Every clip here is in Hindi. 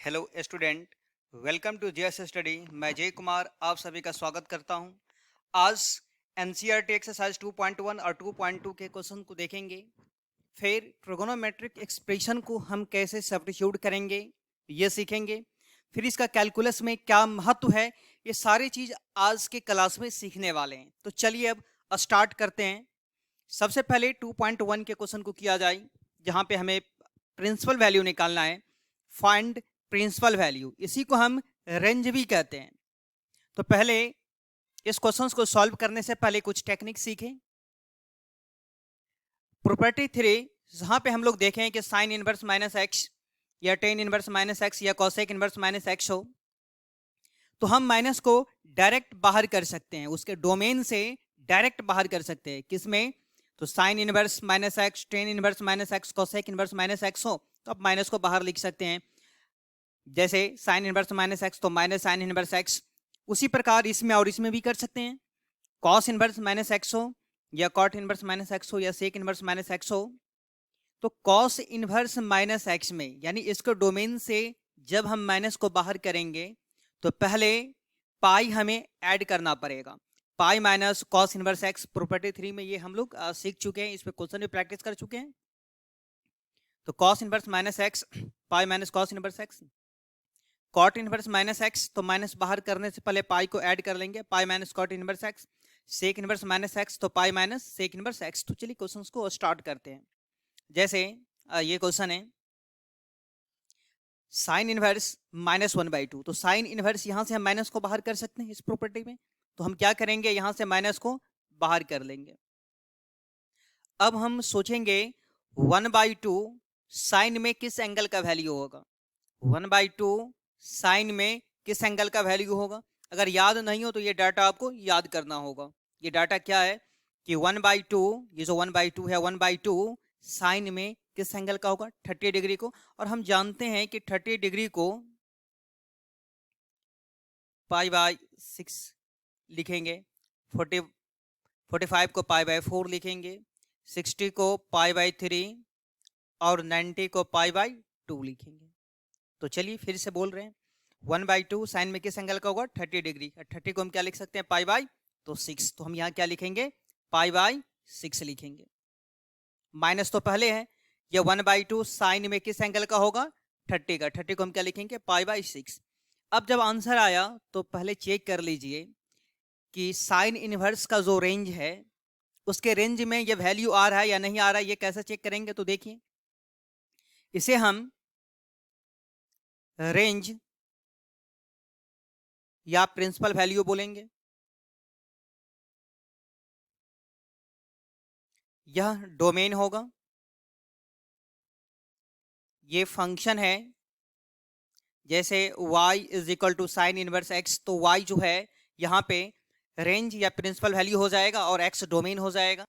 Hello student, welcome to JS study. मैं जय कुमार आप सभी का स्वागत करता हूं। आज एनसीईआरटी एक्सरसाइज 2.1 और 2.2 के क्वेश्चन को देखेंगे। फिर ट्रिगोनोमेट्रिक एक्सप्रेशन को हम कैसे सब्स्टिट्यूट करेंगे ये सीखेंगे। फिर इसका कैलकुलस में क्या महत्व है, ये सारी चीज आज के क्लास में सीखने वाले हैं। तो चलिए अब स्टार्ट करते हैं। सबसे पहले 2.1 के क्वेश्चन को किया जाए, जहां पे हमें प्रिंसिपल वैल्यू निकालना है। फाइंड प्रिंसिपल वैल्यू, इसी को हम रेंज भी कहते हैं। तो पहले इस क्वेश्चन को सॉल्व करने से पहले कुछ टेक्निक सीखें। प्रॉपर्टी 3, जहां पे हम लोग देखें कि साइन इनवर्स माइनस एक्स या टेन इनवर्स माइनस एक्स या कोसेक इनवर्स माइनस एक्स हो, तो हम माइनस को डायरेक्ट बाहर कर सकते हैं, उसके डोमेन से डायरेक्ट बाहर कर सकते हैं। किसमें? तो sine inverse minus x, tan inverse minus x, cosec inverse minus x हो तो आप माइनस को बाहर लिख सकते हैं। जैसे साइन इनवर्स माइनस एक्स तो माइनस साइन इनवर्स एक्स। उसी प्रकार इसमें और इसमें भी कर सकते हैं। कॉस इनवर्स माइनस एक्स हो या कॉट इनवर्स माइनस एक्स हो या सेक इनवर्स माइनस एक्स हो, तो कॉस इनवर्स माइनस एक्स में यानी इसको डोमेन से जब हम माइनस को बाहर करेंगे तो पहले पाई हमें ऐड करना पड़ेगा। पाई minus cos inverse x property 3 में ये हम लोग सीख चुके हैं, इस पे क्वेश्चन भी प्रैक्टिस कर चुके हैं। तो cos inverse minus x, pi minus cos inverse x. Cot inverse minus x तो माइनस बाहर करने से पहले पाई को ऐड कर लेंगे, pi minus cot inverse x. Sec inverse minus x तो pi minus sec inverse x. तो चलिए क्वेश्चंस को स्टार्ट करते हैं। जैसे ये क्वेश्चन है साइन इनवर्स -1/2। तो साइन इनवर्स यहां से हम माइनस को बाहर कर सकते हैं इस प्रॉपर्टी में। तो हम क्या करेंगे, यहां से माइनस को बाहर कर लेंगे। अब हम सोचेंगे 1/2 साइन में किस एंगल का वैल्यू होगा। 1/2 साइन में किस एंगल का वैल्यू होगा। अगर याद नहीं हो तो ये डाटा आपको याद करना होगा। ये डाटा क्या है कि 1/2, ये जो 1/2 है, 1/2 साइन में किस एंगल का होगा, 30 डिग्री को। और हम जानते हैं कि 30 डिग्री को π/6 लिखेंगे, 45 को π/4 लिखेंगे, 60 को π/3 और 90 को π/2 लिखेंगे। तो चलिए फिर से बोल रहे हैं, 1/2 साइन में किस एंगल का होगा, 30 डिग्री। 30 को हम क्या लिख सकते हैं, π/6। तो हम यहाँ क्या लिखेंगे, π/6 लिखेंगे। माइनस तो पहले है, ये 1/2 साइन में किस एंगल का होगा, 30 का। 30 को हम क्या लिखेंगे, π/6। अब जब आंसर आया तो पहले चेक कर लीजिए कि साइन इनवर्स का जो रेंज है उसके रेंज में ये वैल्यू आ रहा है या नहीं आ रहा है। ये कैसे चेक करेंगे, तो देखिए इसे हम रेंज या प्रिंसिपल वैल्यू बोलेंगे। यह डोमेन होगा, ये फंक्शन है। जैसे y is equal to sine inverse x, तो y जो है यहाँ पे रेंज या प्रिंसिपल वैल्यू हो जाएगा और x डोमेन हो जाएगा।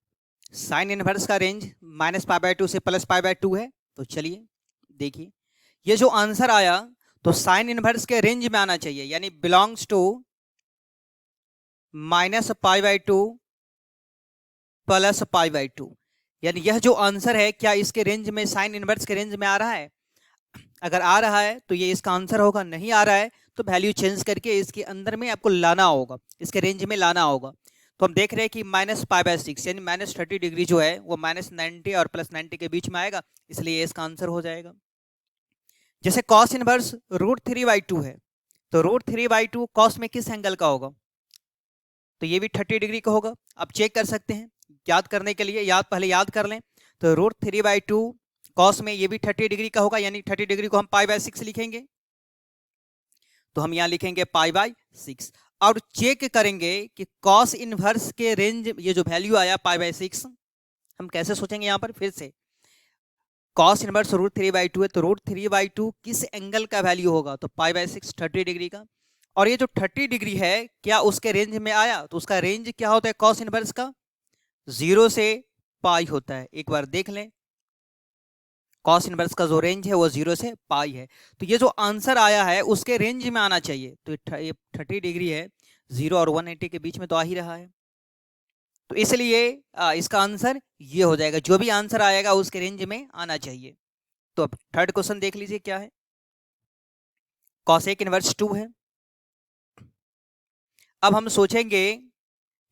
साइन इनवर्स का रेंज -π/2 से +π/2 है। तो चलिए देखिए, ये जो आंसर आया तो साइन इनवर्स के रेंज में आना चाहिए, यानी बिलोंग्स टू -π/2 +π/2। यानी यह जो आंसर है, क्या इसके रेंज में, साइन इनवर्स के रेंज में आ रहा है। अगर आ रहा है तो ये इसका आंसर होगा, नहीं आ रहा है तो वैल्यू चेंज करके इसके अंदर में आपको लाना होगा, इसके रेंज में लाना होगा। तो हम देख रहे हैं कि -π/6 यानी -30 डिग्री जो है वो -90 और +90 के बीच में आएगा, इसलिए इसका आंसर हो जाएगा। जैसे कॉस इनवर्स √3/2 है, तो √3/2 कॉस में किस एंगल का होगा, तो ये भी 30 डिग्री का होगा। आप चेक कर सकते हैं, याद करने के लिए पहले याद कर लें। तो √3/2 कॉस में ये भी 30 डिग्री का होगा, यानी 30 डिग्री को हम π/6 लिखेंगे। तो हम यहाँ लिखेंगे π/6 और चेक करेंगे कि कॉस इनवर्स के रेंज, ये जो वैल्यू आया π/6, हम कैसे सोचेंगे यहाँ पर फिर से। कॉस इनवर्स √3/2 है, तो √3/2 किस एंगल का वैल्यू होगा, तो π/6 30 डिग्री का। और ये जो 30 डिग्री है क्या उसके रेंज में आया, तो उसका रेंज क्या होता है कॉस इनवर्स का, 0 से पाई होता है। एक बार देख लें, कॉस इनवर्स का जो रेंज है वो 0 से पाई है। तो ये जो आंसर आया है उसके रेंज में आना चाहिए। तो ये 30 डिग्री है, 0 और 180 के बीच में तो आ ही रहा है। तो इसलिए इसका आंसर ये हो जाएगा, जो भी आंसर आएगा उसके रेंज में आना चाहिए। तो अब थर्ड क्वेश्चन देख लीजिए क्या है। कॉसेक इनवर्स 2 है। अब हम सोचेंगे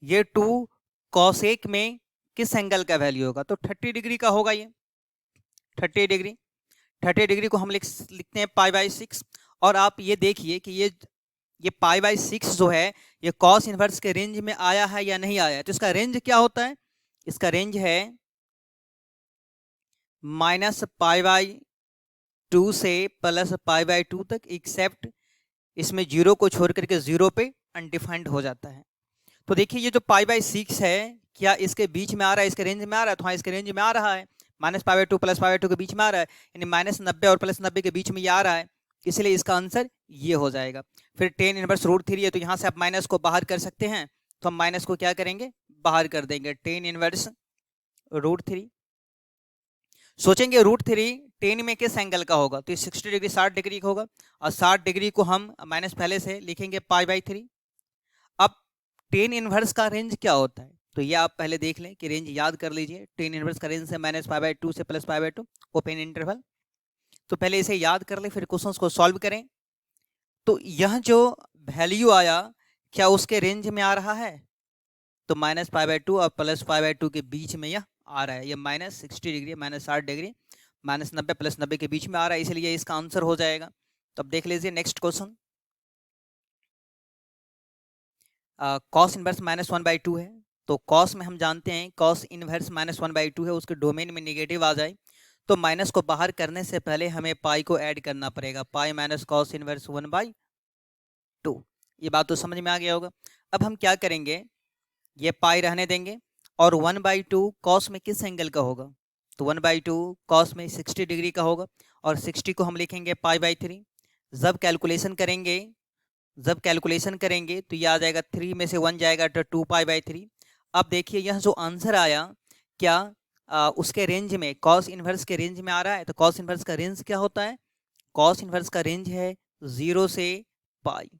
ये 2 कॉसेक में किस एंगल का वैल्यू होगा, तो 30 डिग्री का होगा ये 30 डिग्री। 30 डिग्री को हम लिखते हैं π/6। और आप ये देखिए कि ये π/6 जो है ये कॉस इनवर्स के रेंज में आया है या नहीं आया है। तो इसका रेंज क्या होता है, इसका रेंज है -π/2 से +π/2 तक, एक्सेप्ट इसमें 0 को छोड़ करके 0 पे अनडिफाइंड हो जाता है। तो देखिए ये जो π/6 है क्या इसके बीच में आ रहा है, इसके रेंज में आ रहा है, तो हाँ इसके रेंज में आ रहा है, -π/2 +π/2 के बीच में आ रहा है, यानी -90 और +90 के बीच में ये आ रहा है, इसलिए इसका आंसर ये हो जाएगा। फिर tan इनवर्स √3 है, तो यहाँ से आप माइनस को बाहर कर सकते हैं, तो हम माइनस को क्या करेंगे, बाहर कर देंगे। tan इनवर्स √3, सोचेंगे √3 tan में किस एंगल का होगा, तो ये 60 डिग्री 60 डिग्री का होगा, और 60 डिग्री को हम माइनस पहले से लिखेंगे π/3। अब tan इनवर्स का रेंज क्या होता है, तो ये आप पहले देख लें कि रेंज याद कर लीजिए। tan इनवर्स का रेंज है -π/2 से +π/2 ओपन इंटरवल। तो पहले इसे याद कर ले, फिर क्वेश्चंस को सॉल्व करें। तो यह जो वैल्यू आया क्या उसके रेंज में आ रहा है, तो -π/2 और +π/2 के बीच में यह आ रहा है। ये -60 डिग्री -60 डिग्री -90 +90 के बीच में आ रहा है, इसलिए इसका आंसर हो जाएगा। तो अब देख लीजिए नेक्स्ट क्वेश्चन। कॉस इनवर्स -1/2 है, तो कॉस में हम जानते हैं कॉस इनवर्स -1/2 है, उसके डोमेन में नेगेटिव आ जाए तो माइनस को बाहर करने से पहले हमें पाई को ऐड करना पड़ेगा, पाई माइनस कॉस इनवर्स 1/2। ये बात तो समझ में आ गया होगा। अब हम क्या करेंगे, ये पाई रहने देंगे, और 1/2 कॉस में किस एंगल का होगा, तो 1/2 कॉस में 60 डिग्री का होगा, और 60 को हम लिखेंगे π/3। जब कैलकुलेशन करेंगे तो ये आ जाएगा 3 में से 1 जाएगा तो 2π/3। अब देखिए यह जो आंसर आया क्या उसके रेंज में, कॉस इनवर्स के रेंज में आ रहा है, तो कॉस इनवर्स का रेंज क्या होता है, कॉस इनवर्स का रेंज है 0 से पाई।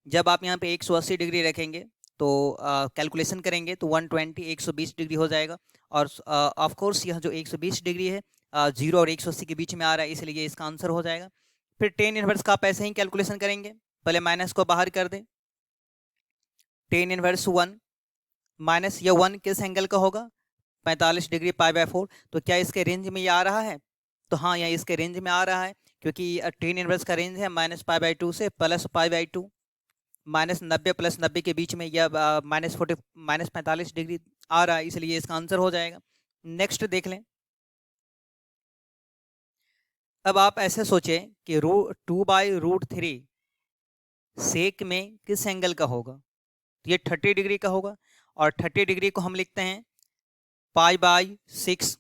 जब आप यहाँ पे 180 डिग्री रखेंगे तो कैलकुलेशन करेंगे तो 120 120 डिग्री हो जाएगा, और ऑफ कोर्स यह जो 120 डिग्री है 0 और 180 के बीच में आ रहा है, इसलिए इसका आंसर हो जाएगा। फिर tan इनवर्स का आप ऐसे ही कैलकुलेशन करेंगे, पहले माइनस को बाहर कर दें, tan इनवर्स 1 माइनस ये 1 किस एंगल का होगा, 45 डिग्री π/4। तो क्या इसके रेंज में ये आ रहा है, तो हाँ यह इसके रेंज में आ रहा है, क्योंकि tan इनवर्स का रेंज है -π/2 से +π/2, -90 +90 के बीच में यह -45 डिग्री आ रहा है, इसलिए इसका आंसर हो जाएगा। नेक्स्ट देख लें। अब आप ऐसे सोचें कि 2/√3 सेक में किस एंगल का होगा, तो ये 30 डिग्री का होगा, और 30 डिग्री को हम लिखते हैं π/6।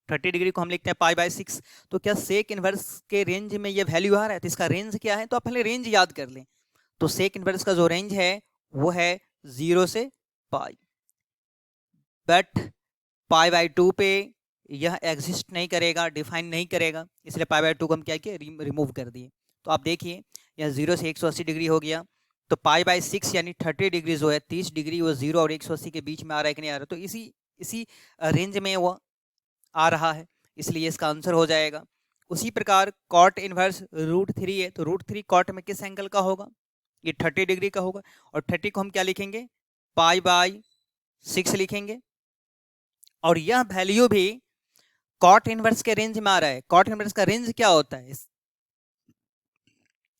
30 डिग्री को हम लिखते हैं π/6। तो क्या सेक इनवर्स के रेंज में ये वैल्यू आ रहा है, तो इसका रेंज क्या है, तो आप पहले रेंज याद कर लें। तो सेक इनवर्स का जो रेंज है वो है 0 से पाई, बट π/2 पे यह एग्जिस्ट नहीं करेगा, डिफाइन नहीं करेगा, इसलिए π/2 को हम क्या किए, रिमूव कर दिए। तो आप देखिए यह 0 से 180 डिग्री हो गया, तो π/6 यानी 30 डिग्री जो है 30 डिग्री वो 0 और 180 के बीच में आ रहा है कि नहीं आ रहा, तो इसी रेंज में वो आ रहा है, इसलिए इसका आंसर हो जाएगा। उसी प्रकार कॉट इनवर्स √3 है, तो √3 कॉट में किस एंगल का होगा, ये 30 डिग्री का होगा, और 30 को हम क्या लिखेंगे, π/6 लिखेंगे, और यह वैल्यू भी कॉट इनवर्स के रेंज में आ रहा है। कॉट इनवर्स का रेंज क्या होता है,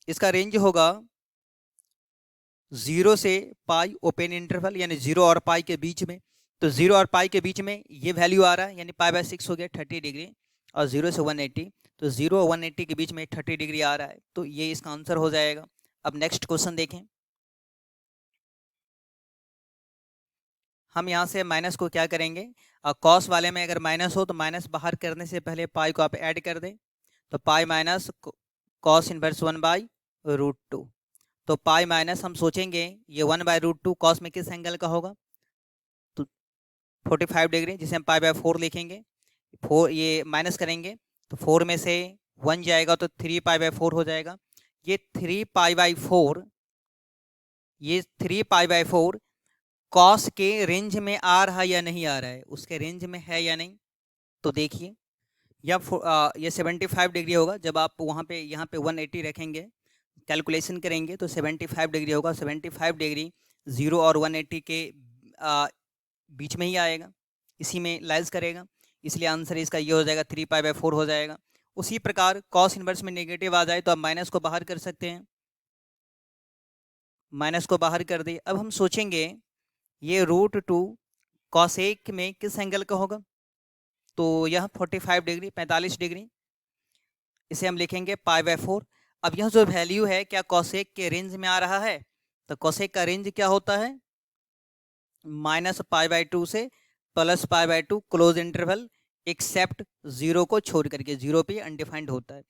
इसका रेंज होगा 0 से पाई ओपन इंटरवल, यानी 0 और पाई के बीच में। तो 0 और पाई के बीच में ये वैल्यू आ रहा है, यानी π/6 हो गया 30 डिग्री, और 0 से 180, तो 0 और 180 के बीच में 30 डिग्री आ रहा है, तो ये इसका आंसर हो जाएगा। अब नेक्स्ट क्वेश्चन देखें। हम यहाँ से माइनस को क्या करेंगे, कॉस वाले में अगर माइनस हो तो माइनस बाहर करने से पहले पाई को आप ऐड कर दें, तो पाई माइनस कॉस इनवर्स 1/√2। तो पाई माइनस हम सोचेंगे ये 1/√2 कॉस में किस एंगल का होगा, तो 45 डिग्री, जिसे हम π/4 लिखेंगे। 4 ये माइनस करेंगे तो 4 में से 1 जाएगा तो 3π/4 हो जाएगा। ये 3π/4 कॉस के रेंज में आ रहा है या नहीं आ रहा है, उसके रेंज में है या नहीं, तो देखिए ये 75 डिग्री होगा। जब आप वहाँ पे यहाँ पे 180 रखेंगे, कैलकुलेशन करेंगे तो 75 डिग्री होगा। 75 डिग्री 0 और 180 के बीच में ही आएगा, इसी में लाइज करेगा, इसलिए आंसर इसका ये हो जाएगा 3π/4 हो जाएगा। उसी प्रकार कॉस इनवर्स में नेगेटिव आ जाए तो आप माइनस को बाहर कर सकते हैं, माइनस को बाहर कर दिए। अब हम सोचेंगे ये √2 कॉसेक में किस एंगल का होगा, तो यह 45 डिग्री 45 डिग्री, इसे हम लिखेंगे π/4। अब यह जो वैल्यू है क्या कॉसेक के रेंज में आ रहा है, तो कॉसेक का रेंज क्या होता है, -π/2 से +π/2 क्लोज इंटरवल एक्सेप्ट 0 को छोड़ करके, 0 पे अनडिफाइंड होता है।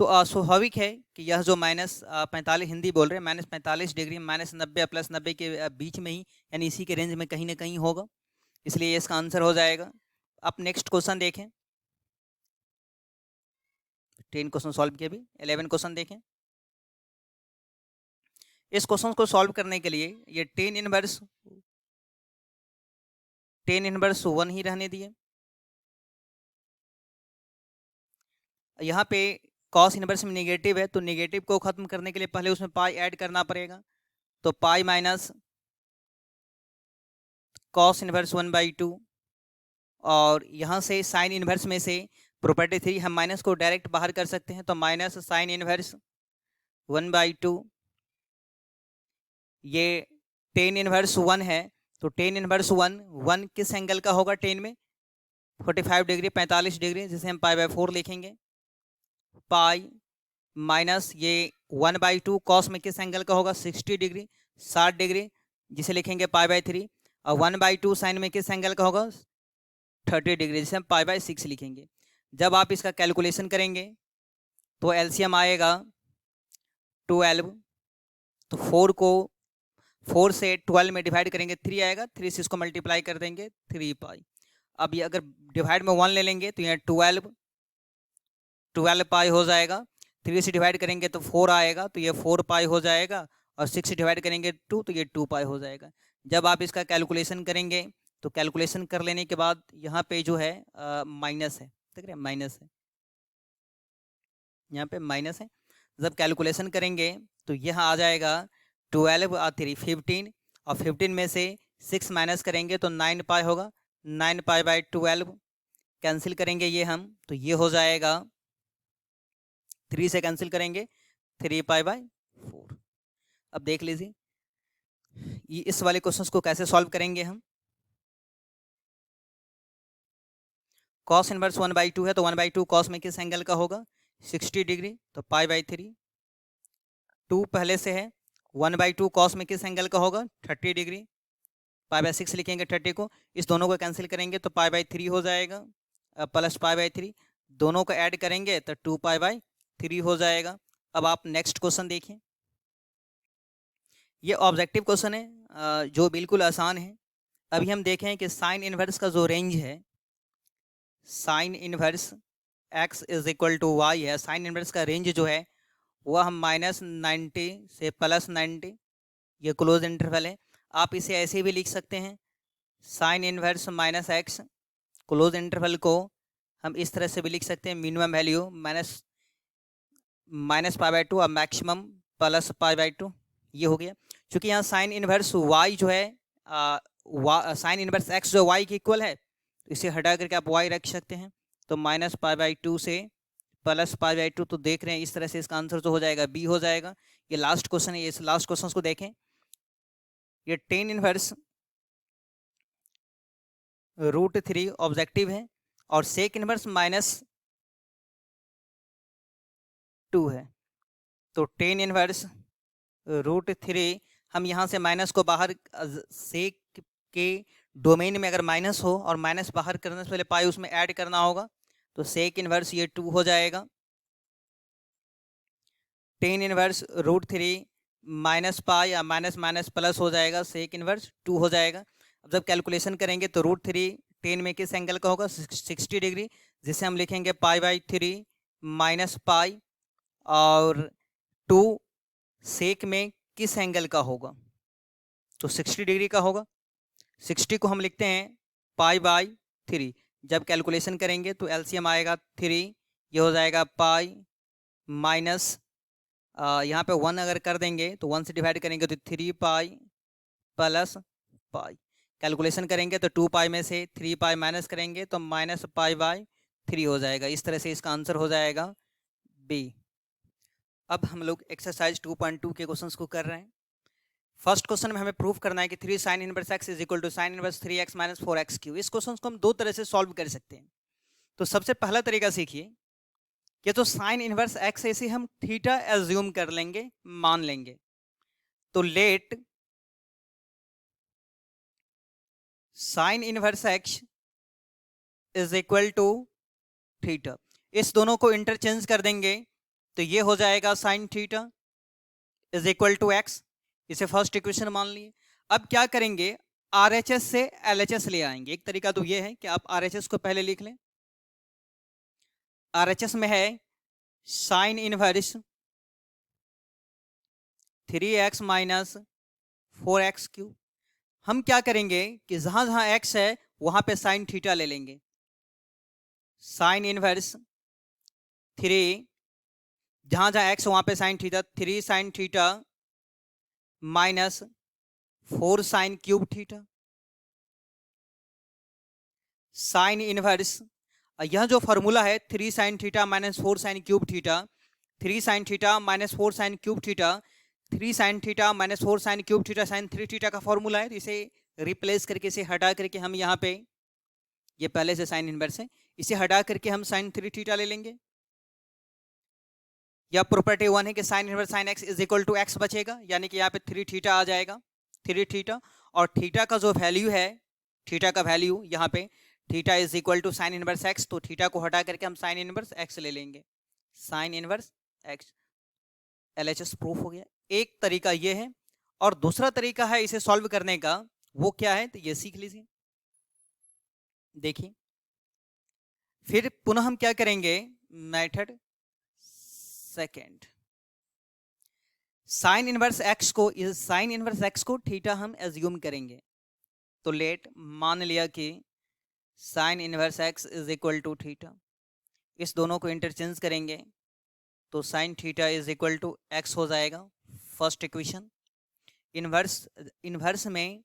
तो स्वाभाविक है कि यह जो -45 हिंदी बोल रहे हैं, -45 डिग्री -90 +90 के बीच में ही, यानी इसी के रेंज में कहीं ना कहीं होगा, इसलिए इसका आंसर हो जाएगा। अब नेक्स्ट क्वेश्चन देखें, 10 क्वेश्चन सॉल्व किए, भी 11 क्वेश्चन देखें। इस क्वेश्चन को सॉल्व करने के लिए ये टेन इनवर्स 1 ही रहने दिए। यहाँ पे कॉस इनवर्स में नेगेटिव है, तो नेगेटिव को खत्म करने के लिए पहले उसमें पाई ऐड करना पड़ेगा, तो पाई माइनस कॉस इनवर्स 1/2, और यहाँ से साइन इनवर्स में से प्रॉपर्टी 3 हम माइनस को डायरेक्ट बाहर कर सकते हैं, तो माइनस साइन इनवर्स 1/2, ये टेन इनवर्स 1 है, तो टेन इनवर्स 1 किस एंगल का होगा, 10 में 45 डिग्री 45 डिग्री, जिसे हम π/4 लिखेंगे। पाई माइनस ये 1/2 कॉस में किस एंगल का होगा, 60 डिग्री 60 डिग्री, जिसे लिखेंगे π/3, और 1/2 साइन में किस एंगल का होगा, 30 डिग्री, जिसे हम π/6 लिखेंगे। जब आप इसका कैलकुलेशन करेंगे तो एलसीएम आएगा 12, तो 4 को 4 से 12 में डिवाइड करेंगे 3 आएगा, 3 से इसको मल्टीप्लाई कर देंगे 3π। अब ये अगर डिवाइड में 1 ले लेंगे तो यहाँ 12π हो जाएगा, 3 से डिवाइड करेंगे तो 4 आएगा, तो ये 4π हो जाएगा, और 6 से डिवाइड करेंगे 2, तो ये 2π हो जाएगा। जब आप इसका कैलकुलेशन करेंगे तो कैलकुलेशन कर लेने के बाद यहाँ पे जो है माइनस है, देख रहे हैं माइनस है, यहाँ पे माइनस है। जब कैलकुलेशन करेंगे तो यह आ जाएगा 12 और 3 15, और 15 में से 6 माइनस करेंगे तो 9π होगा, 9π/12 कैंसिल करेंगे ये हम, तो ये हो जाएगा 3 से कैंसिल करेंगे 3π/4। अब देख लीजिए ये इस वाले क्वेश्चंस को कैसे सॉल्व करेंगे हम। कॉस इनवर्स 1/2 है, तो 1/2 कॉस में किस एंगल का होगा, 60 डिग्री, तो π/3। 2 पहले से है, 1/2 कॉस में किस एंगल का होगा, 30 डिग्री, π/6 लिखेंगे 30 को, इस दोनों को कैंसिल करेंगे तो π/3 हो जाएगा, प्लस π/3, दोनों को ऐड करेंगे तो 2π/3 हो जाएगा। अब आप नेक्स्ट क्वेश्चन देखिए, ये ऑब्जेक्टिव क्वेश्चन है जो बिल्कुल आसान है। अभी हम देखें कि साइन इनवर्स का जो रेंज है, साइन इनवर्स x = y है, साइन इनवर्स का रेंज जो है वह हम -90 से +90, ये क्लोज इंटरवल है। आप इसे ऐसे भी लिख सकते हैं, sign inverse -x, close interval को हम इस तरह से भी लिख सकते हैं, मिनिमम वैल्यू -π/2 और मैक्सिमम +π/2, ये हो गया। क्योंकि यहाँ साइन इनवर्स y जो है साइन इनवर्स x जो y के इक्वल है, तो इसे हटा करके आप y रख सकते हैं, तो -π/2 से +π/2, तो देख रहे हैं इस तरह से इसका आंसर जो हो जाएगा B हो जाएगा। ये लास्ट क्वेश्चन है, इस लास्ट क्वेश्चन को देखें, ये टेन इनवर्स √3 ऑब्जेक्टिव है, और सेक इनवर्स -2 है, तो टेन इनवर्स √3, हम यहाँ से माइनस को बाहर, सेक के डोमेन में अगर माइनस हो और माइनस बाहर करने से पहले पाई उसमें ऐड करना होगा, तो सेक इनवर्स ये 2 हो जाएगा, टेन इनवर्स √3 -π या माइनस प्लस हो जाएगा, सेक इनवर्स 2 हो जाएगा। अब जब कैलकुलेशन करेंगे तो √3 10 में किस एंगल का होगा, 60 डिग्री, जिसे हम लिखेंगे π/3 -π, और 2 सेक में किस एंगल का होगा, तो 60 डिग्री का होगा। 60 को हम लिखते हैं π/3, जब कैलकुलेशन करेंगे तो एलसीएम आएगा 3, ये हो जाएगा पाई माइनस यहाँ पे 1 अगर कर देंगे तो 1 से डिवाइड करेंगे तो 3 पाई प्लस पाई, कैलकुलेशन करेंगे तो 2 पाई में से 3 पाई माइनस करेंगे तो माइनस पाई बाई 3 हो जाएगा। इस तरह से इसका आंसर हो जाएगा बी। अब हम लोग एक्सरसाइज 2.2 के क्वेश्चंस को कर रहे हैं। फर्स्ट क्वेश्चन में हमें प्रूफ करना है कि 3 sine inverse x is equal to sine inverse 3x minus 4x cube. इस क्वेश्चन को हम दो तरह से सॉल्व कर सकते हैं। तो सबसे पहला तरीका सीखिए कि तो साइन इनवर्स एक्स ऐसे हम थीटा एज्यूम कर लेंगे, मान लेंगे। तो let sine inverse x is equal to theta, इस दोनों को इंटरचेंज कर देंगे तो ये हो जाएगा sine theta is equal to x. इसे फर्स्ट इक्वेशन मान लिए। अब क्या करेंगे, आरएचएस से एलएचएस ले आएंगे। एक तरीका तो ये है कि आप आरएचएस को पहले लिख लें। आरएचएस में है sign inverse 3x minus 4x cube. हम क्या करेंगे कि जहां जहां x है वहां पे साइन थीटा ले लेंगे। साइन इनवर्स 3, जहां जहां x वहां पे sine theta, 3 sine theta minus 4 sine cube theta. Sine inverse, यह जो फॉर्मूला है 3 sine theta minus 4 sine cube theta, 3 sine theta minus 4 sine cube theta, 3 sine theta minus 4 sine cube theta sine 3 theta का फॉर्मूला है। तो इसे रिप्लेस करके, इसे हटा करके हम यहाँ पे, ये पहले से साइन इनवर्स है, इसे हटा करके हम साइन 3 थीटा ले लेंगे। या प्रॉपर्टी 1 है कि sine inverse sine x is equal to x बचेगा, यानी कि यहाँ पे 3 थीटा आ जाएगा, 3 थीटा। और थीटा का जो वैल्यू है, थीटा का वैल्यू यहाँ पे theta is equal to sine inverse x, तो थीटा को हटा करके हम साइन इनवर्स एक्स ले लेंगे, sine inverse x. LHS proof हो गया। एक तरीका ये है, और दूसरा तरीका है इसे सॉल्व करने का, वो क्या है तो ये सीख लीजिए। देखिए, फिर पुनः हम क्या करेंगे, method second, sine inverse x को थीटा हम एज्यूम करेंगे। तो लेट मान लिया कि sine inverse x is equal to theta, इस दोनों को इंटरचेंज करेंगे तो sine theta is equal to x हो जाएगा, फर्स्ट इक्वेशन। इनवर्स में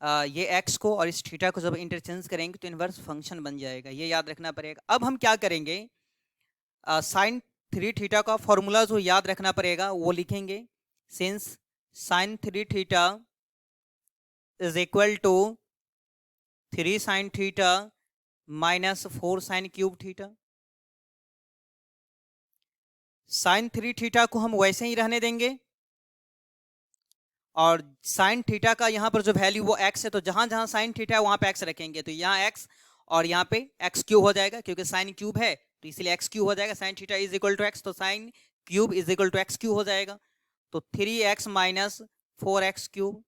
ये एक्स को और इस थीटा को जब इंटरचेंज करेंगे तो इनवर्स फंक्शन बन जाएगा, ये याद रखना पड़ेगा। अब हम क्या करेंगे, साइन 3 थीटा का फॉर्मूला जो याद रखना पड़ेगा वो लिखेंगे। Since sine 3 theta is equal to 3 sine theta minus 4 sine cube theta. Sine 3 theta को हम वैसे ही रहने देंगे, और साइन थीटा का यहाँ पर जो वैल्यू वो x है, तो जहां जहां साइन थीटा है वहां पे x रखेंगे, तो यहाँ x और यहाँ पे x क्यूब हो जाएगा, क्योंकि साइन क्यूब है तो इसलिए x क्यूब हो जाएगा। Sine theta is equal to x, तो sine cube is equal to x cube हो जाएगा। तो 3x minus 4x cube,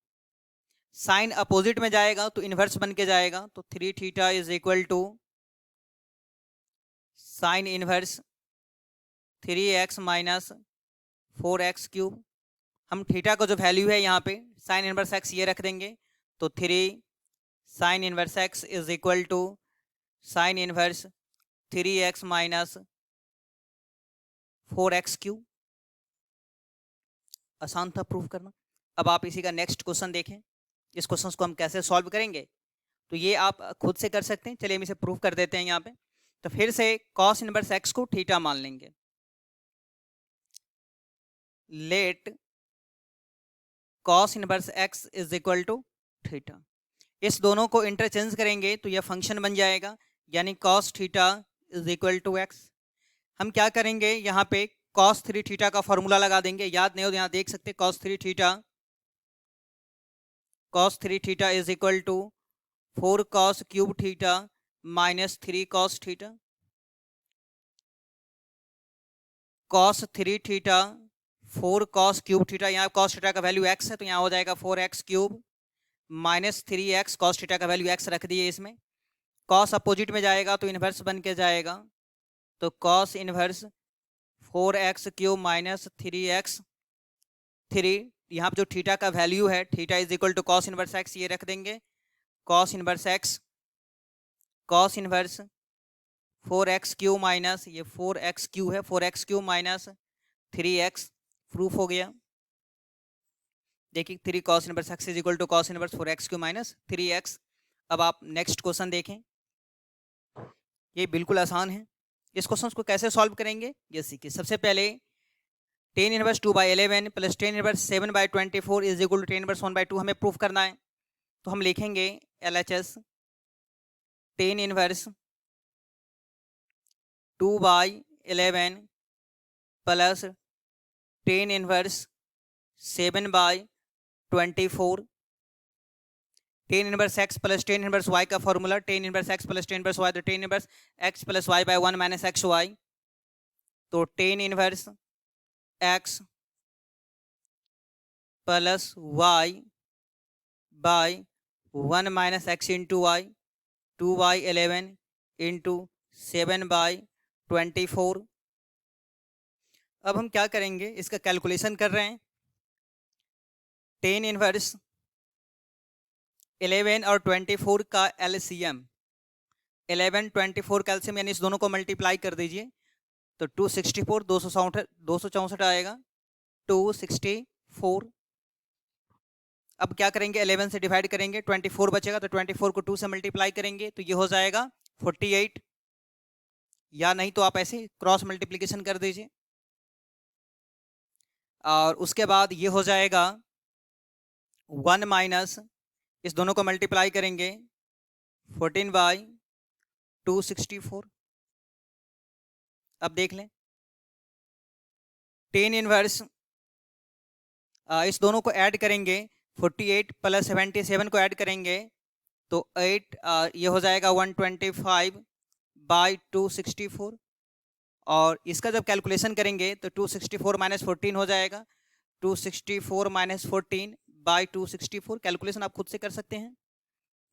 sign opposite में जाएगा तो इनवर्स बन के जाएगा, तो 3 theta is equal to sine inverse 3x minus 4x cube. हम थीटा का जो वैल्यू है यहाँ पे साइन इनवर्स एक्स ये रख देंगे, तो 3 sine inverse x is equal to sine inverse 3x minus 4x cube. आसान था प्रूफ करना। अब आप इसी का नेक्स्ट क्वेश्चन देखें। इस क्वेश्चन को हम कैसे सॉल्व करेंगे तो ये आप खुद से कर सकते हैं। चलिए हम इसे प्रूफ कर देते हैं यहाँ पे। तो फिर से कॉस इनवर्स एक्स को थीटा मान लेंगे। Let cos inverse x is equal to theta, इस दोनों को इंटरचेंज करेंगे तो यह फंक्शन बन जाएगा, यानी cos theta is equal to x. हम क्या करेंगे, यहाँ पे कॉस 3 थीटा का फॉर्मूला लगा देंगे। याद नहीं हो तो यहाँ देख सकते, cos 3 theta is equal to 4 cos cube theta minus 3 cos theta. Cos 3 theta 4 cos cube theta, यहाँ कॉस थीटा का वैल्यू x है तो यहाँ हो जाएगा 4x cube minus 3x, cos theta का वैल्यू x रख दिए इसमें। कॉस अपोजिट में जाएगा तो इनवर्स बन के जाएगा, तो cos inverse 4x cube minus 3x 3। यहाँ पर जो थीटा का वैल्यू है, theta is equal to cos inverse x, ये रख देंगे। Cos inverse x cos inverse 4x³ minus ये 4x³ है, 4x³ माइनस 3x प्रूफ हो गया। देखिए 3 cos inverse x is equal to cos inverse 4x³ minus 3x। अब आप नेक्स्ट क्वेश्चन देखें, ये बिल्कुल आसान है। इस क्वेश्चन को कैसे सॉल्व करेंगे ये सीखिए। सबसे पहले tan inverse 2/11 plus tan inverse 7/24 is equal to tan inverse 1/2 हमें प्रूफ करना है। तो हम लिखेंगे LHS tan inverse 2/11 plus tan inverse 7/24 tan inverse x plus tan inverse y का formula tan inverse x plus tan inverse y, तो tan inverse x plus y by 1 minus x y, तो tan inverse x plus y by 1 minus x into Y, 2/11 into 7/24। अब हम क्या करेंगे, इसका कैलकुलेशन कर रहे हैं। टेन इनवर्स 11 और 24 का LCM 11 24 का LCM यानी इस दोनों को मल्टीप्लाई कर दीजिए, तो 264 264 आएगा 264। अब क्या करेंगे, 11 से डिवाइड करेंगे, 24 बचेगा, तो 24 को 2 से मल्टीप्लाई करेंगे तो ये हो जाएगा 48, या नहीं तो आप ऐसे क्रॉस मल्टीप्लिकेशन कर दीजिए। और उसके बाद ये हो जाएगा 1 माइनस इस दोनों को मल्टीप्लाई करेंगे 14/264। अब देख लें टेन इनवर्स इस दोनों को ऐड करेंगे 48 प्लस 77 को ऐड करेंगे तो 8 ये हो जाएगा 125/264। और इसका जब कैलकुलेशन करेंगे तो 264 माइनस 14 हो जाएगा, 264 माइनस 14/264। कैलकुलेशन आप खुद से कर सकते हैं,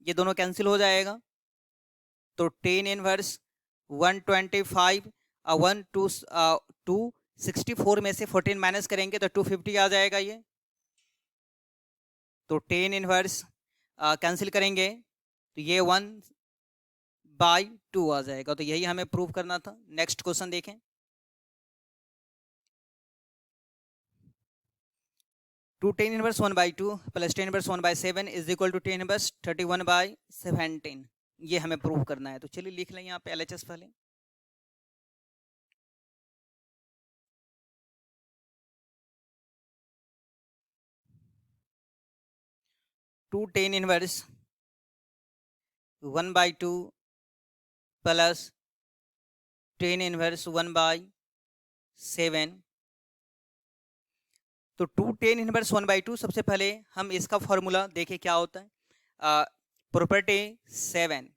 ये दोनों कैंसिल हो जाएगा। तो टेन इनवर्स 264 में से 14 माइनस करेंगे तो 250 आ जाएगा ये। तो टेन इनवर्स कैंसिल करेंगे तो ये 1/2 आ जाएगा। तो यही हमें प्रूव करना था। नेक्स्ट क्वेश्चन देखें, two tan inverse 1/2 plus tan inverse 1/7 is equal to tan inverse 31/17। ये हमें प्रूव करना है। तो चलिए लिख लें यहाँ पे LHS पहले। Two tan inverse 1/2 plus tan inverse 1/7, तो टू टेन इनवर्स 1/2। सबसे पहले हम इसका फॉर्मूला देखें क्या होता है। प्रॉपर्टी 7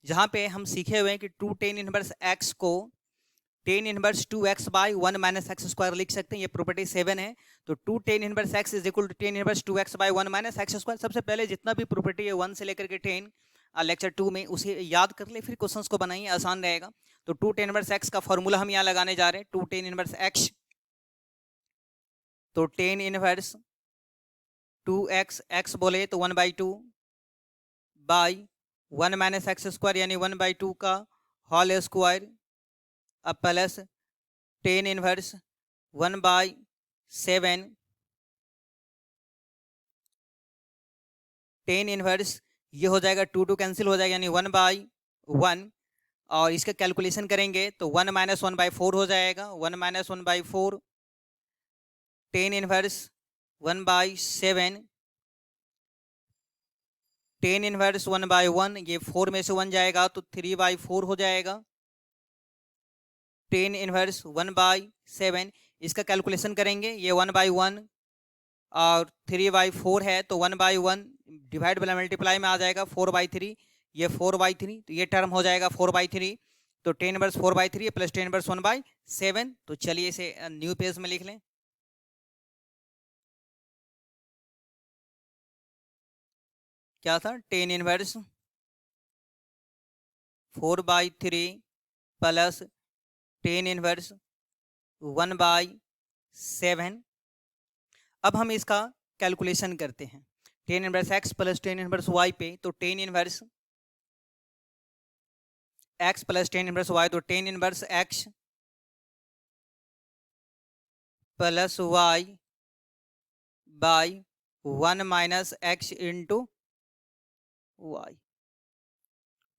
जहाँ पे हम सीखे हुए हैं कि टू टेन इनवर्स x को tan inverse 2x by 1 minus x square लिख सकते हैं। ये प्रॉपर्टी 7 है। तो two tan inverse x is equal to tan inverse 2x by 1 minus x square. सबसे पहले जितना भी प्रॉपर्टी है 1 से लेकर के 10 लेक्चर 2 में उसे याद कर ले, फिर क्वेश्चंस को बनाइए, आसान रहेगा। तो टू टेन इनवर्स x का फॉर्मूला हम यहाँ लगाने जा रहे हैं। टू टेन इनवर्स x, तो टेन इनवर्स 2x x बोले तो 1/2 बाई 1 माइनस एक्स स्क्वायर यानी 1/2 का होल स्क्वायर, अब plus tan inverse 1/7 tan inverse ये हो जाएगा 2 कैंसिल हो जाएगा यानी 1/1। और इसका कैलकुलेशन करेंगे तो 1 माइनस 1/4 हो जाएगा, 1 minus 1/4 ten inverse 1/7 tan inverse 1/1, ये 4 में से 1 जाएगा तो 3/4 हो जाएगा। टेन इनवर्स 1/7 इसका कैलकुलेशन करेंगे, ये 1/1 और 3/4 है तो 1/1 डिवाइड बाय मल्टीप्लाई में आ जाएगा 4/3, ये 4/3, तो ये टर्म हो जाएगा 4/3। तो tan inverse 4/3 plus tan inverse 1/7। तो चलिए इसे न्यू पेज में लिख लें। क्या था, tan inverse 4/3 plus tan inverse 1/7। अब हम इसका कैलकुलेशन करते हैं tan inverse x plus tan inverse y पे। तो tan inverse x plus tan inverse y, तो tan inverse x plus y by 1 minus x into y.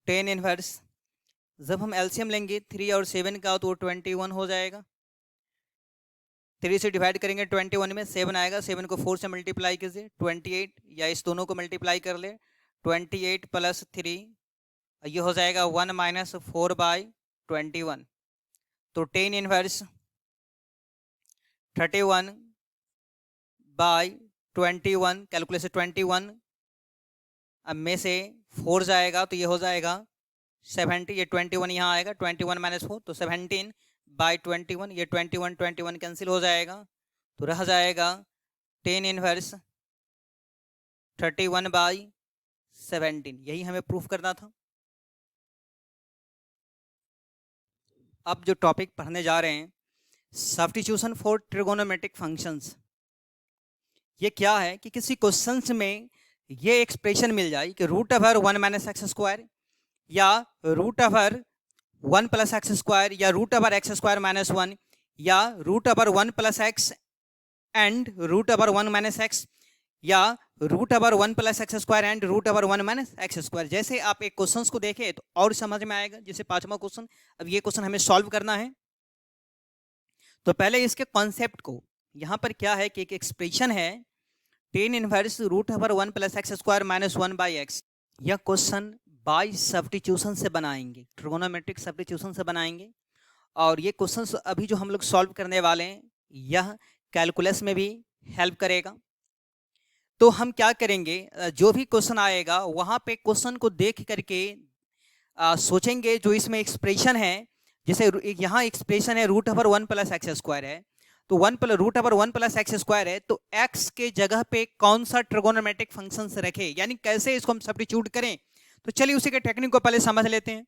Tan inverse, जब हम एलसीएम लेंगे 3 और 7 का तो 21 हो जाएगा। 3 से डिवाइड करेंगे 21 में 7 आएगा, 7 को 4 से मल्टीप्लाई कीजिए 28, या इस दोनों को मल्टीप्लाई कर ले 28 प्लस 3, ये हो जाएगा 1 माइनस 4 बाई 21। तो टेन इनवर्स 31 बाई 21, कैलकुलेशन 21, अब में से 4 जाएगा तो ये हो जाएगा 70, ये 21 यहाँ आएगा, 21 माइनस 4 तो 17 बाई 21, ये 21 21 कैंसिल हो जाएगा, तो रह जाएगा टेन इनवर्स 31 बाई 17। यही हमें प्रूफ करना था। अब जो टॉपिक पढ़ने जा रहे हैं, सब्स्टिट्यूशन फॉर ट्रिगोनोमेट्रिक फंक्शंस। ये क्या है कि किसी क्वेश्चंस में ये एक्सप्रेशन मिल जाए कि root over 1 minus x square, या root over 1 plus x square, या root over x square minus 1, या root over 1 plus x and root over 1 minus x, या root over 1 plus x square and root over 1 minus x square. जैसे आप एक क्वेश्चंस को देखें तो और समझ में आएगा। जैसे 5वां क्वेश्चन, अब ये क्वेश्चन हमें सॉल्व करना है, तो पहले इसके कॉन्सेप्ट को, यहाँ पर क्या है कि एक एक्सप्रेशन है tan inverse root over 1 plus x square minus 1 by x. यह क्वेश्चन बाय सब्स्टिट्यूशन से बनाएंगे, ट्रिगोनोमेट्रिक सब्स्टिट्यूशन से बनाएंगे। और ये क्वेश्चंस अभी जो हम लोग सॉल्व करने वाले हैं, यह कैलकुलस में भी हेल्प करेगा। तो हम क्या करेंगे, जो भी क्वेश्चन आएगा वहाँ पे क्वेश्चन को देख करके सोचेंगे जो इसमें एक्सप्रेशन है। जैसे यहाँ एक्सप्रेशन है root over 1 plus x square है, तो root over 1 plus x square है, तो x के जगह पे कौन सा ट्रिगोनोमेट्रिक फंक्शन रखे, यानी कैसे इसको हम सब्स्टिट्यूट करें। तो चलिए उसी के टेक्निक को पहले समझ लेते हैं।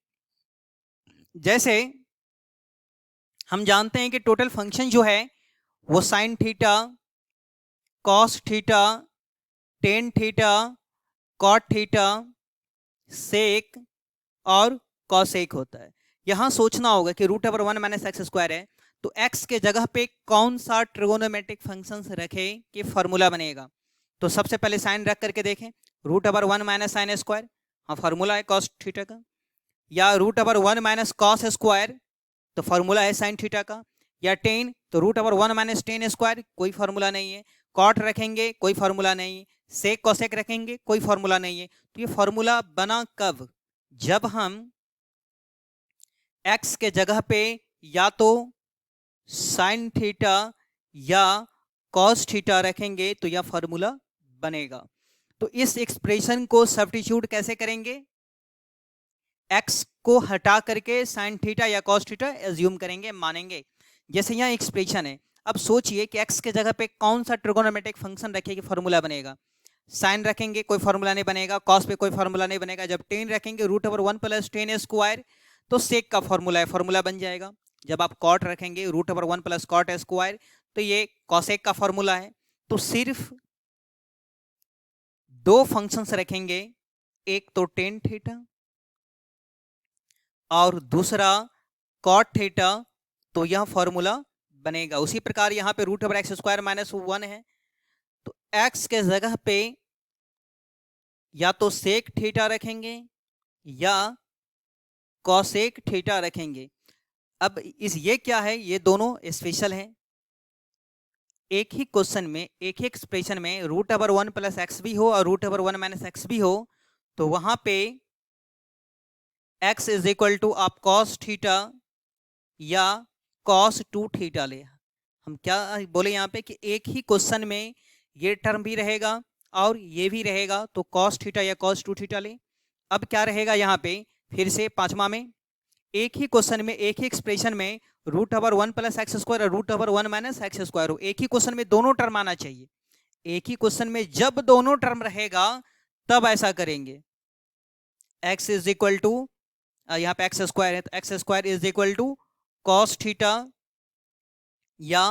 जैसे हम जानते हैं कि टोटल फंक्शन जो है वो sine theta, cos theta, tan theta, cot theta, sec और कॉसेक होता है। यहां सोचना होगा कि root over 1 minus x square है, तो x के जगह पे कौन सा ट्रिगोनोमेट्रिक फंक्शन रखे कि फॉर्मूला बनेगा। तो सबसे पहले साइन रख करके देखें, root over 1 minus sine square, हाँ फॉर्मूला है कॉस थीटा का, या root over 1 minus cos square, तो फॉर्मूला है साइन थीटा का, या टेन तो root over 1 minus tan square, कोई फॉर्मूला नहीं है, कॉट रखेंगे कोई फॉर्मूला नहीं है, सेक कॉसेक रखेंगे कोई फॉर्मूला नहीं है। तो ये फॉर्मूला बना कब, जब हम x के जगह पे या तो साइन थीटा या कॉस थीटा रखेंगे तो यह फॉर्मूला बनेगा। तो इस एक्सप्रेशन को सब्स्टिट्यूट कैसे करेंगे, x को हटा करके साइन थीटा या कॉस थीटा एज्यूम करेंगे, मानेंगे। जैसे यहाँ एक्सप्रेशन है, अब सोचिए कि x के जगह पे कौन सा ट्रिगोनोमेट्रिक फंक्शन रखेंगे फॉर्मूला बनेगा। साइन रखेंगे कोई फॉर्मूला नहीं बनेगा, कॉस पे कोई फॉर्मूला नहीं बनेगा। जब टेन रखेंगे root over 1 plus tan square, तो सेक का फॉर्मूला है, फॉर्मूला बन जाएगा। जब आप कॉट रखेंगे root over 1 plus cot square, तो ये कॉसेक का फॉर्मूला है। तो सिर्फ दो फंक्शंस रखेंगे, एक तो टेन थीटा और दूसरा कॉट थीटा, तो यह फॉर्मूला बनेगा। उसी प्रकार यहाँ पे root over x square minus 1 है, तो x के जगह पे या तो सेक थीटा रखेंगे या कॉसेक थीटा रखेंगे। अब ये क्या है, ये दोनों स्पेशल हैं। एक ही क्वेश्चन में, एक ही एक्सप्रेशन में रूट ओवर 1 प्लस एक्स भी हो और रूट ओवर 1 माइनस एक्स भी हो, तो वहां पे x इज इक्वल टू आप कॉस थीटा या कॉस 2 थीटा ले। हम क्या बोले यहाँ पे कि एक ही क्वेश्चन में ये टर्म भी रहेगा और ये भी रहेगा, तो कॉस थीटा या कॉस 2 थीटा ले। अब क्या रहेगा यहाँ पे, फिर से 5वां में एक ही क्वेश्चन में, एक ही एक्सप्रेशन में root over 1 plus x square और root over 1 minus x square हो। एक ही क्वेश्चन में दोनों टर्म आना चाहिए। एक ही क्वेश्चन में जब दोनों टर्म रहेगा तब ऐसा करेंगे। x इज इक्वल टू, यहाँ पे एक्स स्क्वायर है तो x square is equal to cos theta या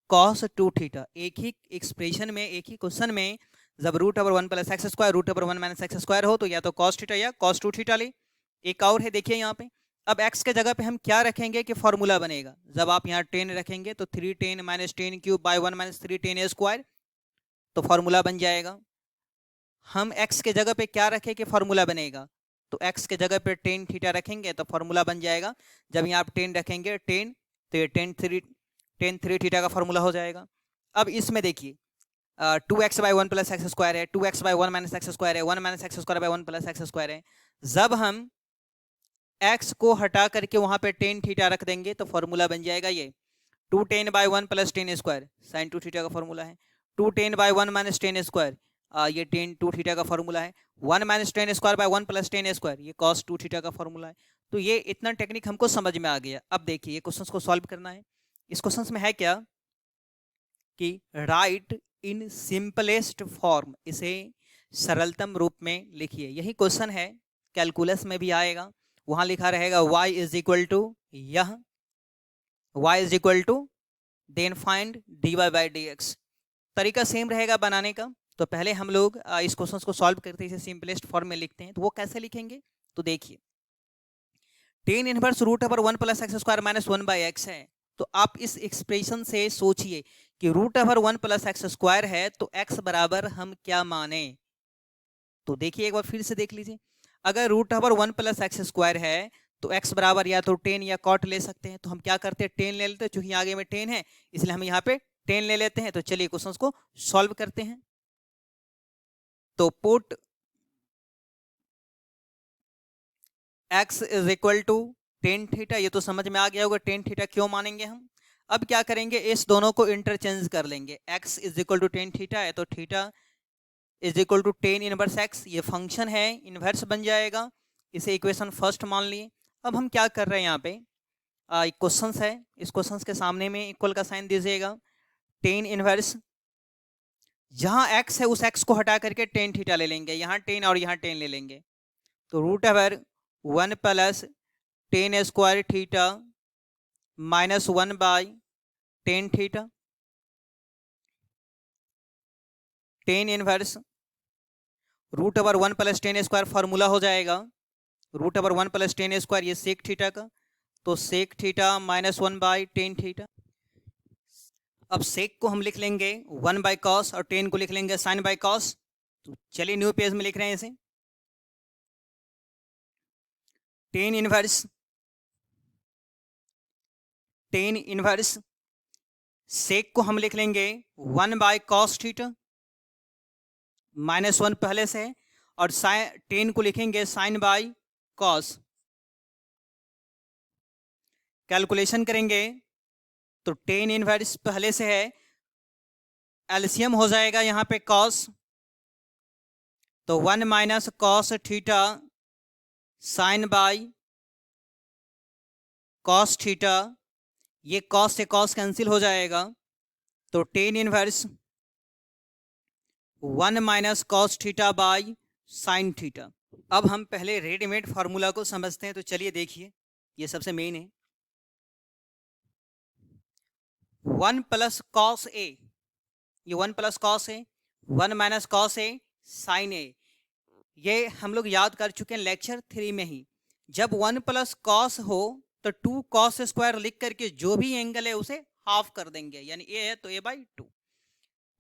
कॉस 2 थीटा। एक ही एक्सप्रेशन में, एक ही क्वेश्चन में जब root over 1 plus x square root over 1 minus x square हो, तो या तो कॉस थीटा या कॉस 2 थीटा ले। एक और है, देखिए यहाँ पे अब x के जगह पे हम क्या रखेंगे कि फॉर्मूला बनेगा, जब आप यहाँ 10 रखेंगे तो 3 10 minus 10 cube by 1 minus 3 10 square, तो फॉर्मूला बन जाएगा। हम x के जगह पे क्या रखें कि फॉर्मूला बनेगा, तो x के जगह पे टेन थीटा रखेंगे तो फॉर्मूला बन जाएगा। जब यहाँ आप 10 रखेंगे 10, तो ये टेन थ्री थीटा का फॉर्मूला हो जाएगा। अब इसमें देखिए 2x by one plus x square है, 2x by one minus x square है, 1 minus x square by one plus x square है। जब हम x को हटा करके वहां पे टेन थीटा रख देंगे तो फॉर्मूला बन जाएगा ये 2 10 by one plus 10 square, sine 2 theta का फॉर्मूला है। 2 10 बाई वन माइनस 10 स्क्वायर, ये 10 2 थीटा का फॉर्मूला है। 1 minus 10 square by one plus 10 square, ये cos 2 थीटा का फॉर्मूला है। तो ये इतना टेक्निक हमको समझ में आ गया। अब देखिए ये क्वेश्चंस को सॉल्व करना है। इस क्वेश्चंस में है क्या कि राइट इन सिंपलेस्ट फॉर्म, इसे सरलतम रूप में लिखिए। यही क्वेश्चन है, कैलकुलस में भी आएगा, वहां लिखा रहेगा y इज इक्वल टू यह, y is equal to then find dy by d x. तरीका सेम रहेगा बनाने का। तो पहले हम लोग इस क्वेश्चन को सॉल्व करते हैं, इसे सिंपलेस्ट फॉर्म में लिखते हैं। तो वो कैसे लिखेंगे, तो देखिए tan inverse root over 1 plus x square minus 1 by x है। तो आप इस एक्सप्रेशन से सोचिए कि root over 1 plus x square है तो x बराबर हम क्या माने। तो देखिए एक बार फिर से देख लीजिए, अगर root over 1 plus x square है तो x बराबर या तो 10 या cot ले सकते हैं। तो हम क्या करते हैं, 10 ले लेते हैं, चूंकि आगे में 10 है इसलिए हम यहाँ पे 10 ले लेते हैं। तो चलिए क्वेश्चंस को सॉल्व करते हैं। तो put x is equal to tan theta, ये तो समझ में आ गया होगा टेन थीटा क्यों मानेंगे हम। अब क्या करेंगे, इस दोनों को इंटरचेंज कर लेंगे। x is equal to tan theta है तो theta is equal to tan inverse x, ये फंक्शन है इनवर्स बन जाएगा। इसे इक्वेशन फर्स्ट मान लिए। अब हम क्या कर रहे हैं, यहाँ पे क्वेश्चंस है, इस क्वेश्चंस के सामने में इक्वल का साइन दीजिएगा। टेन इनवर्स, जहां x है उस x को हटा करके टेन थीटा ले लेंगे, यहाँ 10 और यहाँ 10 ले लेंगे। तो root over 1 plus 10 square theta minus 1 by 10 theta, 10 inverse root over 1 plus 10 square formula हो जाएगा रूट ओवर 1 प्लस 10 स्क्वायर, ये सेक थीटा का, तो sec theta minus 1 by 10 theta. अब सेक को हम लिख लेंगे 1 बाई कॉस और 10 को लिख लेंगे साइन बाई कॉस। तो चलिए न्यू पेज में लिख रहे हैं इसे, 10 इनवर्स 10 इनवर्स सेक को हम लिख लेंगे 1 बाई कॉस थीटा, माइनस 1 पहले से है, और साइन 10 को लिखेंगे साइन बाई कॉस। कैलकुलेशन करेंगे तो 10 इनवर्स पहले से है, एलसीएम हो जाएगा यहाँ पे कॉस, तो 1 minus cos theta sine by cos theta, ये कॉस से कॉस कैंसिल हो जाएगा, तो 10 inverse 1 minus cos theta by sine theta. अब हम पहले रेडीमेड फार्मूला को समझते हैं। तो चलिए देखिए, ये सबसे मेन है, 1 प्लस कॉस ए, ये 1 plus cos A, 1 minus cos A sign ए, ये हम लोग याद कर चुके हैं लेक्चर 3 में ही। जब 1 प्लस कॉस हो तो 2 कॉस स्क्वायर लिख करके जो भी एंगल है उसे हाफ कर देंगे, यानी ए है तो ए बाई 2।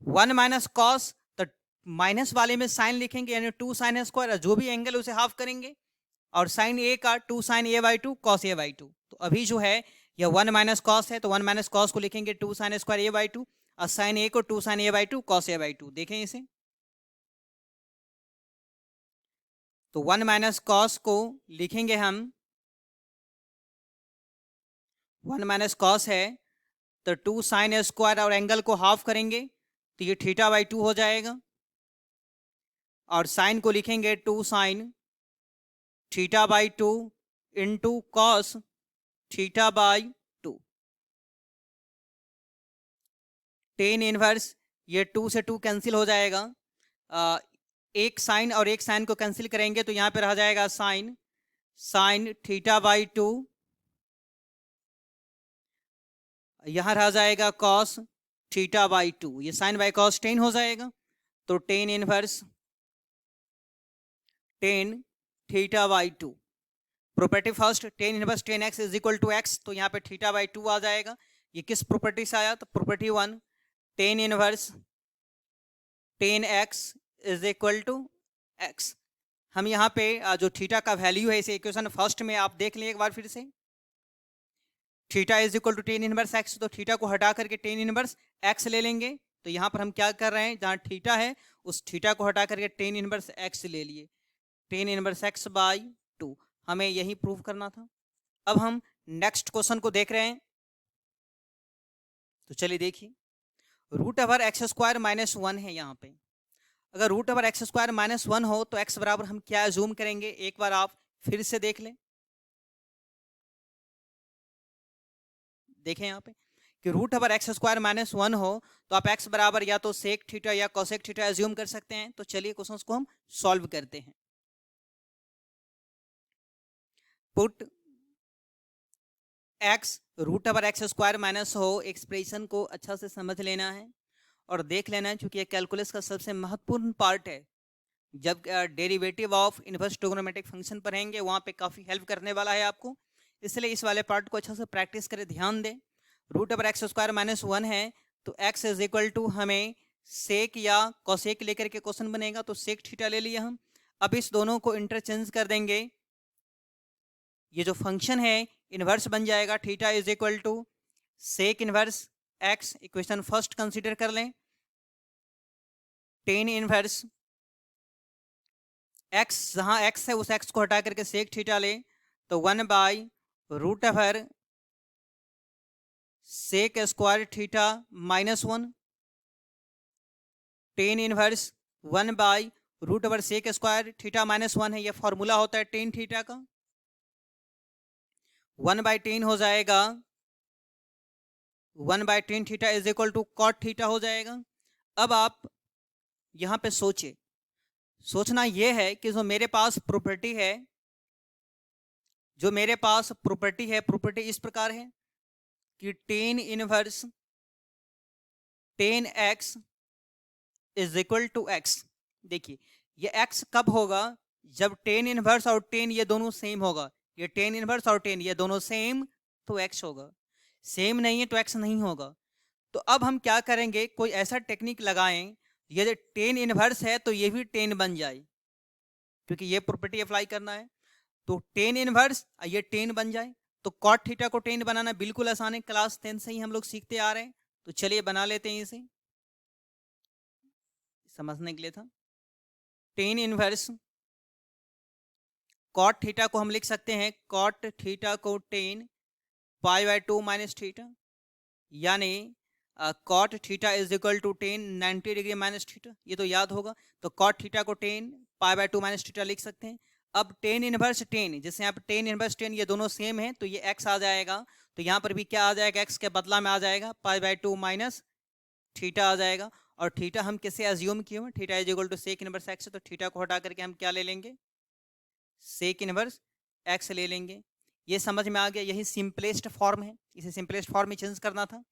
1 माइनस कॉस, तो माइनस वाले में साइन लिखेंगे यानी 2 साइन स्क्वायर, जो भी एंगल उसे हाफ करेंगे, और साइन ए का 2 sine A by 2 cos a by 2। तो अभी जो है यह 1 माइनस कॉस है तो 1 माइनस कॉस को लिखेंगे 2 साइन स्क्वायर ए बाई 2, और साइन ए को 2 sine A by 2 cos a by 2। देखें इसे, तो 1 माइनस कॉस को लिखेंगे हम, 1 माइनस कॉस है तो 2 साइन स्क्वायर, और एंगल को हाफ करेंगे तो ये थीटा बाई 2 हो जाएगा, और साइन को लिखेंगे 2 sine theta by 2 into cos theta by 2। 10 inverse, ये 2 से 2 कैंसिल हो जाएगा, एक साइन और एक साइन को कैंसिल करेंगे तो यहाँ पे रह जाएगा साइन साइन थीटा बाई 2, यहाँ रह जाएगा कॉस थीटा बाई 2, ये साइन बाई कॉस 10 हो जाएगा, तो 10 inverse 10 theta by 2 property first, tan inverse tan x is equal to x, तो यहाँ पे थीटा बाई 2 आ जाएगा। ये किस प्रॉपर्टी से आया? तो property 1, tan inverse tan x is equal to x. हम यहाँ पे जो थीटा का वैल्यू है इसे इक्वेशन फर्स्ट में आप देख लें एक बार फिर से, theta is equal to tan inverse x, तो थीटा को हटा करके टेन इनवर्स एक्स ले लेंगे। तो यहाँ पर हम क्या कर रहे हैं, जहाँ थीटा है उस थीटा को हटा करके टेन इनवर्स एक्स ले लिए, टेन इनवर्स एक्स बाई 2, हमें यही प्रूव करना था। अब हम नेक्स्ट क्वेश्चन को देख रहे हैं, तो चलिए देखिए, root over x square minus 1 है यहाँ पे। अगर root over x square minus 1 हो तो एक्स बराबर हम क्या एज्यूम करेंगे, एक बार आप फिर से देख लें। देखें यहाँ पे कि root over x square minus 1 हो तो आप एक्स बराबर या तो सेक थीटा या कोसेक थीटा एज्यूम कर सकते हैं। तो चलिए क्वेश्चन को हम सॉल्व करते हैं। Put x root over x square minus हो, एक्सप्रेशन को अच्छा से समझ लेना है और देख लेना है, क्योंकि ये कैलकुलस का सबसे महत्वपूर्ण पार्ट है। जब derivative of inverse trigonometric function पढ़ेंगे वहाँ पे काफ़ी हेल्प करने वाला है आपको, इसलिए इस वाले पार्ट को अच्छा से प्रैक्टिस करें, ध्यान दें। Root over x square minus 1 है तो एक्स इज इक्वल टू हमें सेक या कोसेक लेकर के क्वेश्चन बनेगा, तो सेक थीटा ले लिया हम। अब इस दोनों को इंटरचेंज कर देंगे, ये जो फंक्शन है इनवर्स बन जाएगा, theta is equal to sec inverse x, equation first consider कर लें, टेन इनवर्स एक्स, जहां एक्स है उस एक्स को हटा करके सेक थीटा ले, तो 1 by root over sec square theta minus 1, tan inverse 1 by root over sec square theta minus 1 है, ये फॉर्मूला होता है टेन थीटा का, 1 बाई टेन हो जाएगा, 1 by tan theta is equal to cot theta हो जाएगा। अब आप यहाँ पे सोचिए, सोचना यह है कि जो मेरे पास प्रॉपर्टी है, प्रॉपर्टी इस प्रकार है कि tan inverse tan x is equal to x. देखिए ये एक्स कब होगा, जब टेन इनवर्स और टेन ये दोनों सेम होगा, ये टेन इनवर्स और टेन ये दोनों सेम तो एक्स होगा, सेम नहीं है तो एक्स नहीं होगा। तो अब हम क्या करेंगे, कोई ऐसा टेक्निक लगाएं, ये जो टेन इनवर्स है तो ये भी टेन बन जाए, क्योंकि ये प्रॉपर्टी अप्लाई करना है, तो टेन इनवर्स ये टेन बन जाए। तो कॉट थीटा को टेन बनाना बिल्कुल आसान है, क्लास 10 से ही हम लोग सीखते आ रहे हैं। तो चलिए बना लेते हैं, इसे समझने के लिए था। टेन इनवर्स कॉट थीटा को हम लिख सकते हैं, कॉट थीटा को tan pi by 2 minus theta, यानी cot theta is equal to tan 90 degree minus theta, ये तो याद होगा। तो कॉट थीटा को tan pi by 2 minus theta लिख सकते हैं। अब टेन इनवर्स टेन, जैसे यहाँ पर टेन इनवर्स टेन ये दोनों सेम है तो ये एक्स आ जाएगा, तो यहाँ पर भी क्या आ जाएगा, एक्स के बदला में आ जाएगा पाई बाई 2 माइनस थीटा आ जाएगा। और थीटा हम किसे एज्यूम किए हुए, theta is equal to sec inverse x, तो थीटा को हटा करके हम क्या ले लेंगे, सेक इनवर्स एक्स ले लेंगे। ये समझ में आ गया, यही सिंपलेस्ट फॉर्म है, इसे सिंपलेस्ट फॉर्म में चेंज करना था,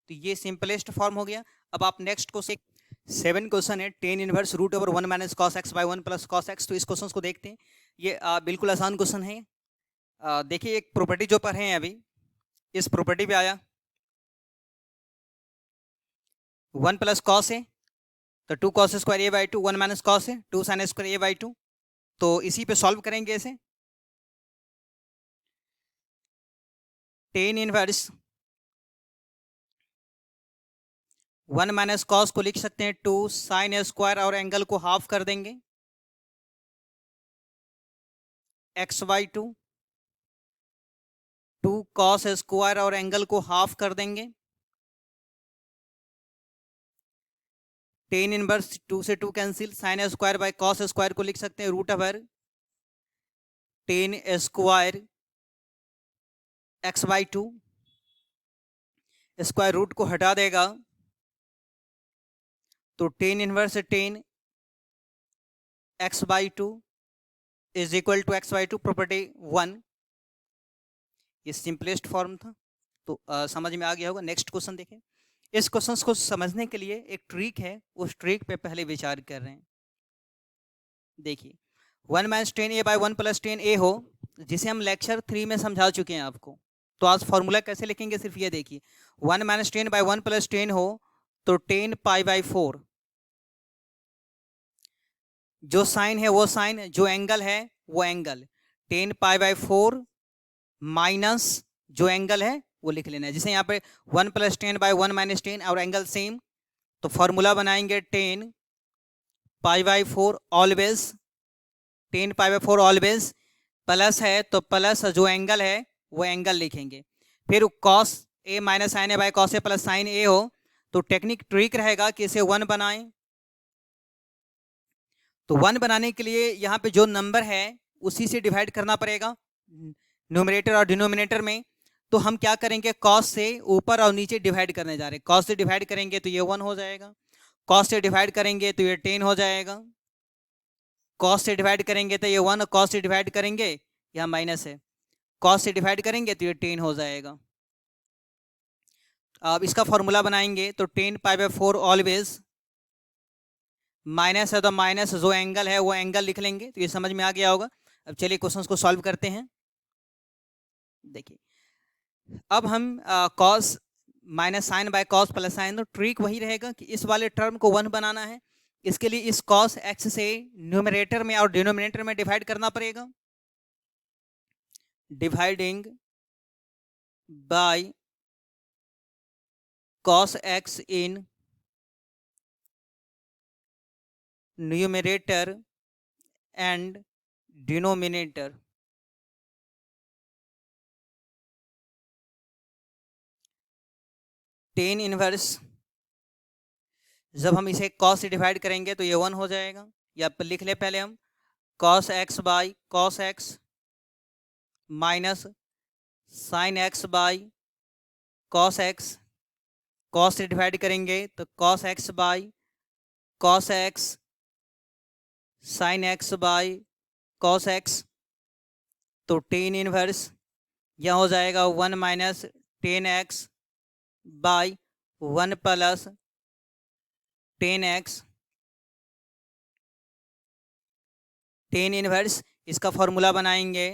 तो ये सिंपलेस्ट फॉर्म हो गया। अब आप नेक्स्ट को 7 क्वेश्चन है, tan inverse root over 1 minus cos x by 1 plus cos x. तो इस क्वेश्चन को देखते हैं, ये बिल्कुल आसान क्वेश्चन है। देखिए एक प्रॉपर्टी जो पढ़े हैं अभी, इस प्रॉपर्टी पे आया 1 प्लस कॉस है तो 2 cos square A by 2, 1 minus cos है 2 साइन स्क्वायर ए बाई 2, तो इसी पे सॉल्व करेंगे इसे। टेन इनवर्स 1 माइनस कॉस को लिख सकते हैं 2 साइन स्क्वायर और एंगल को हाफ कर देंगे एक्स बाई 2, 2 कॉस स्क्वायर और एंगल को हाफ कर देंगे, टेन इनवर्स 2 से 2 cancel, sine square by cos square को लिख सकते हैं root over tan square x by 2, square root को हटा देगा तो tan inverse tan x by 2 is equal to x by 2, property 1। ये सिंपलेस्ट फॉर्म था, तो समझ में आ गया होगा। नेक्स्ट क्वेश्चन देखें, इस क्वेश्चन को समझने के लिए एक ट्रिक है, उस ट्रिक पे पहले विचार कर रहे हैं। देखिए 1 minus tan A by 1 plus tan A हो, जिसे हम लेक्चर 3 में समझा चुके हैं आपको। तो आज फॉर्मूला कैसे लिखेंगे सिर्फ ये देखिए, 1 माइनस 10 बाई 1 प्लस 10 हो तो 10 पाई बाई 4, जो साइन है वो साइन, जो एंगल है वो एंगल, 10 पाई बाई 4 माइनस जो एंगल है वो लिख लेना है। जैसे यहाँ पे 1 प्लस 10 बाई 1 माइनस 10 और एंगल सेम, तो फॉर्मूला बनाएंगे 10 pi by 4 always, 10 pi by 4 always, plus है तो प्लस जो एंगल है वो एंगल लिखेंगे। फिर cos A minus sine A by cos A plus sine A हो तो टेक्निक ट्रिक रहेगा कि इसे 1 बनाएं। तो 1 बनाने के लिए यहाँ पे जो नंबर है उसी से डिवाइड करना पड़ेगा न्यूमरेटर और डिनोमिनेटर में। तो हम क्या करेंगे, कॉस से ऊपर और नीचे डिवाइड करने जा रहे हैं। कॉस से डिवाइड करेंगे तो ये 1 हो जाएगा, कॉस से डिवाइड करेंगे तो ये 10 हो जाएगा, कॉस से डिवाइड करेंगे तो ये 1, कॉस से डिवाइड करेंगे यहाँ माइनस है, कॉस से डिवाइड करेंगे तो ये 10 हो जाएगा। अब इसका फॉर्मूला बनाएंगे तो 10 पाई बाई 4 ऑलवेज, माइनस है तो माइनस जो एंगल है वो एंगल लिख लेंगे। तो ये समझ में आ गया होगा। अब चलिए क्वेश्चंस को सॉल्व करते हैं। देखिए अब हम cos minus sine by cos plus sine, तो ट्रिक वही रहेगा कि इस वाले टर्म को 1 बनाना है। इसके लिए इस कॉस एक्स से न्यूमरेटर में और डिनोमिनेटर में डिवाइड करना पड़ेगा, dividing by cos x in numerator and denominator. Ten inverse, जब हम इसे cos से डिवाइड करेंगे तो ये 1 हो जाएगा। या लिख ले पहले हम cos x by cos x minus sine x by cos x, cos से डिवाइड करेंगे तो cos x by cos x sine x by cos x, तो टेन इनवर्स यह हो जाएगा 1 minus 10x by 1 plus 10x, 10 inverse. इसका फॉर्मूला बनाएंगे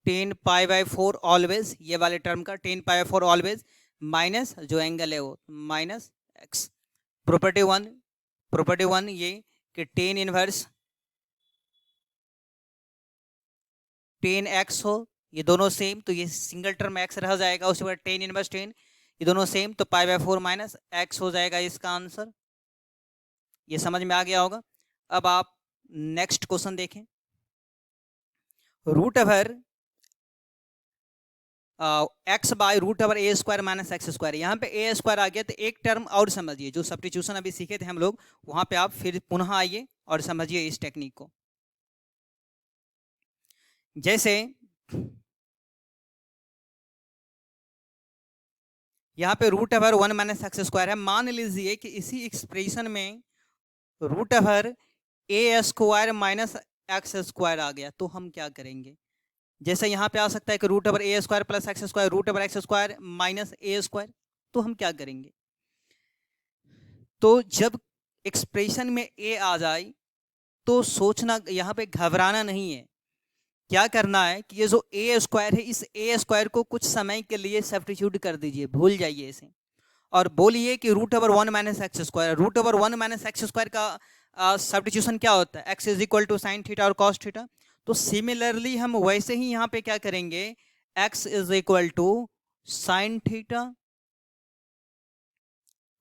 10 पाई बाई 4 ऑलवेज, ये वाले टर्म का 10 पाई बाई 4 ऑलवेज, माइनस जो एंगल है वो माइनस x। प्रॉपर्टी वन ये कि 10 इनवर्स 10x हो, ये दोनों सेम, तो ये सिंगल टर्म x रह जाएगा, उसके बाद 10 इनवर्स 10, ये दोनों सेम, तो पाई बाई 4 माइनस x हो जाएगा इसका आंसर। ये समझ में आ गया होगा। अब आप नेक्स्ट क्वेश्चन देखें, root over x by root over A square minus x square. यहाँ पे ए स्क्वायर आ गया, तो एक टर्म और समझिए, जो सब्स्टिट्यूशन अभी सीखे थे हम लोग, वहां पे आप फिर पुनः आइए और समझिए इस टेक्निक को। जैसे यहाँ पे root over 1 minus x square है, मान लीजिए कि इसी एक्सप्रेशन में रूट ओवर ए स्क्वायर माइनस एक्स स्क्वायर आ गया, तो हम क्या करेंगे। जैसे यहाँ पे आ सकता है कि root over A square plus x square, root over x square minus A square, तो हम क्या करेंगे। तो जब एक्सप्रेशन में ए आ जाए तो सोचना, यहाँ पे घबराना नहीं है। क्या करना है कि ये जो ए स्क्वायर है, इस ए स्क्वायर को कुछ समय के लिए सब्स्टिट्यूट कर दीजिए, भूल जाइए इसे, और बोलिए कि root over 1 minus x square. Root over 1 minus x square का सब्स्टिट्यूशन क्या होता है, x is equal to sine theta और कॉस थीटा। तो सिमिलरली हम वैसे ही यहाँ पे क्या करेंगे, x is equal to sine theta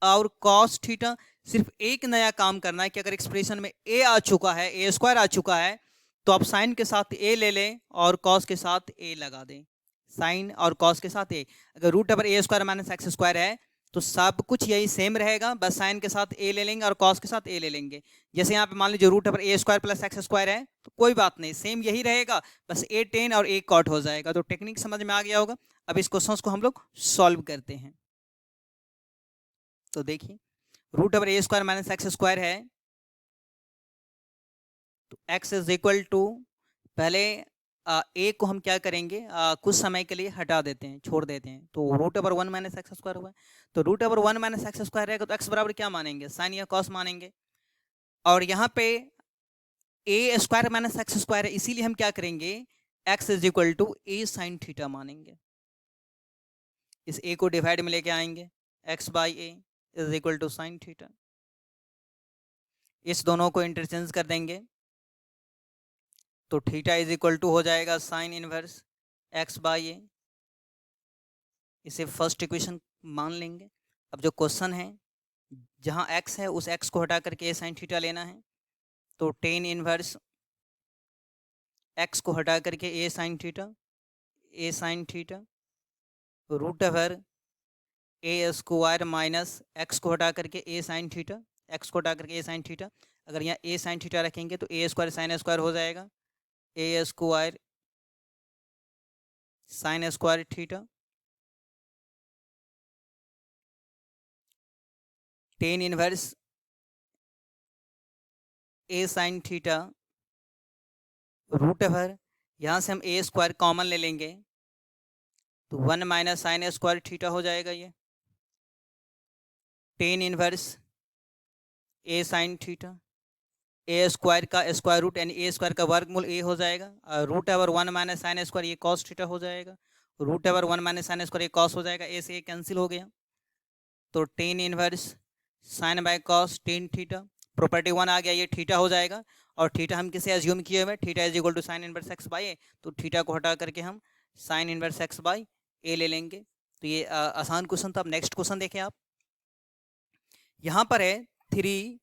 और कॉस थीटा। सिर्फ एक नया काम करना है कि अगर एक्सप्रेशन में ए आ चुका है, ए स्क्वायर आ चुका है, तो आप साइन के साथ ए ले लें और कॉस के साथ ए लगा दें, साइन और कॉस के साथ ए। अगर रूट ओवर ए स्क्वायर माइनस एक्स स्क्वायर है तो सब कुछ यही सेम रहेगा, बस साइन के साथ ए ले लेंगे और कॉस के साथ ए ले लेंगे। जैसे यहाँ पे मान लीजिए रूट ओवर ए स्क्वायर प्लस एक्स स्क्वायर है, तो कोई बात नहीं, सेम यही रहेगा, बस ए 10 और ए कॉट हो जाएगा। तो टेक्निक समझ में आ गया होगा। अब इस क्वेश्चन को हम लोग सॉल्व करते हैं। तो देखिए रूट ओवर ए स्क्वायर माइनस एक्स स्क्वायर है, तो x इज इक्वल टू, पहले ए को हम क्या करेंगे, कुछ समय के लिए हटा देते हैं, छोड़ देते हैं, तो root over 1 minus x square हुआ है। तो root over 1 minus x square रहेगा तो x बराबर क्या मानेंगे, साइन या कॉस मानेंगे। और यहाँ पे a square minus x square है, इसीलिए हम क्या करेंगे, x is equal to a sine theta मानेंगे। इस ए को डिवाइड में लेके आएंगे, x by a is equal to sine theta. इस दोनों को इंटरचेंज कर देंगे तो थीटा इज इक्वल टू हो जाएगा साइन इनवर्स एक्स बाई ए। इसे फर्स्ट इक्वेशन मान लेंगे। अब जो क्वेश्चन है, जहां एक्स है उस एक्स को हटा करके ए साइन थीटा लेना है, तो टेन इनवर्स एक्स को हटा करके ए साइन थीटा रूट ओवर ए स्क्वायर माइनस एक्स को हटा करके ए साइन थीटा, एक्स को हटा करके ए साइन थीटा। अगर यहाँ ए साइन थीटा रखेंगे तो ए स्क्वायर साइन स्क्वायर हो जाएगा, A square sine square theta tan inverse A sine theta root over, यहाँ से हम ए स्क्वायर कॉमन ले लेंगे तो 1 माइनस साइन स्क्वायर थीटा हो जाएगा। ये tan inverse A sine theta, a square का स्क्वायर रूट यानी ए स्क्वायर का वर्गमूल ए हो जाएगा, और root over 1 minus sine square ये कॉस थीटा हो जाएगा, root over 1 minus sine square ये कॉस हो जाएगा, ए से ए कैंसिल हो गया, तो tan inverse sine by cos tan theta, property 1 आ गया, ये थीटा हो जाएगा। और थीटा हम किसे एज्यूम किए हुए, theta is equal to sine inverse x by A, तो थीटा को हटा करके हम sine inverse x by A ले लेंगे। तो ये आसान क्वेश्चन था। अब नेक्स्ट क्वेश्चन देखें आप, यहाँ पर है 3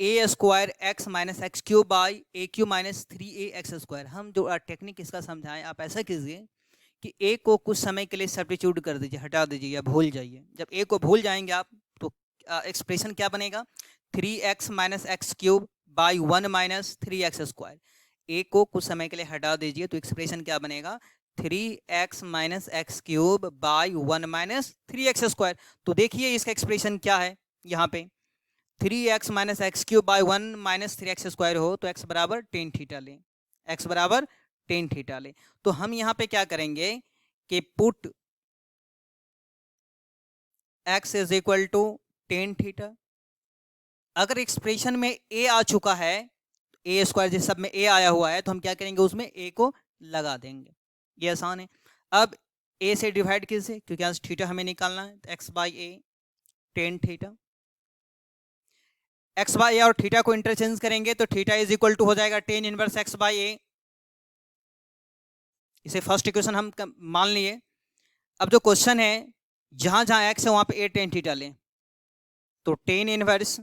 A square x minus x cube by A cube minus 3a x square. हम जो टेक्निक इसका समझाएं, आप ऐसा कीजिए कि ए को कुछ समय के लिए सब्स्टिट्यूट कर दीजिए, हटा दीजिए या भूल जाइए। जब ए को भूल जाएंगे आप तो एक्सप्रेशन क्या बनेगा, 3x minus x cube by 1 minus 3x square. A को कुछ समय के लिए हटा दीजिए तो एक्सप्रेशन क्या बनेगा, 3x minus x cube by 1 minus 3x square. तो देखिए इसका एक्सप्रेशन क्या है, यहाँ पे 3x minus x cube by 1 minus 3x square हो तो x बराबर टेन थीटा लें, x बराबर टेन थीटा लें। तो हम यहाँ पे क्या करेंगे कि put x is equal to tan theta. अगर एक्सप्रेशन में a आ चुका है, ए स्क्वायर जिस सब में a आया हुआ है, तो हम क्या करेंगे उसमें a को लगा देंगे, ये आसान है। अब a से डिवाइड कीजिए क्योंकि आज थीटा हमें निकालना है, तो x by A tan theta, x by A और थीटा को इंटरचेंज करेंगे तो थीटा इज इक्वल टू हो जाएगा टेन इनवर्स एक्स बाई ए। इसे फर्स्ट इक्वेशन हम मान लिए। अब जो क्वेश्चन है, जहां जहां एक्स है वहां पे ए टेन थीटा लें, तो टेन इनवर्स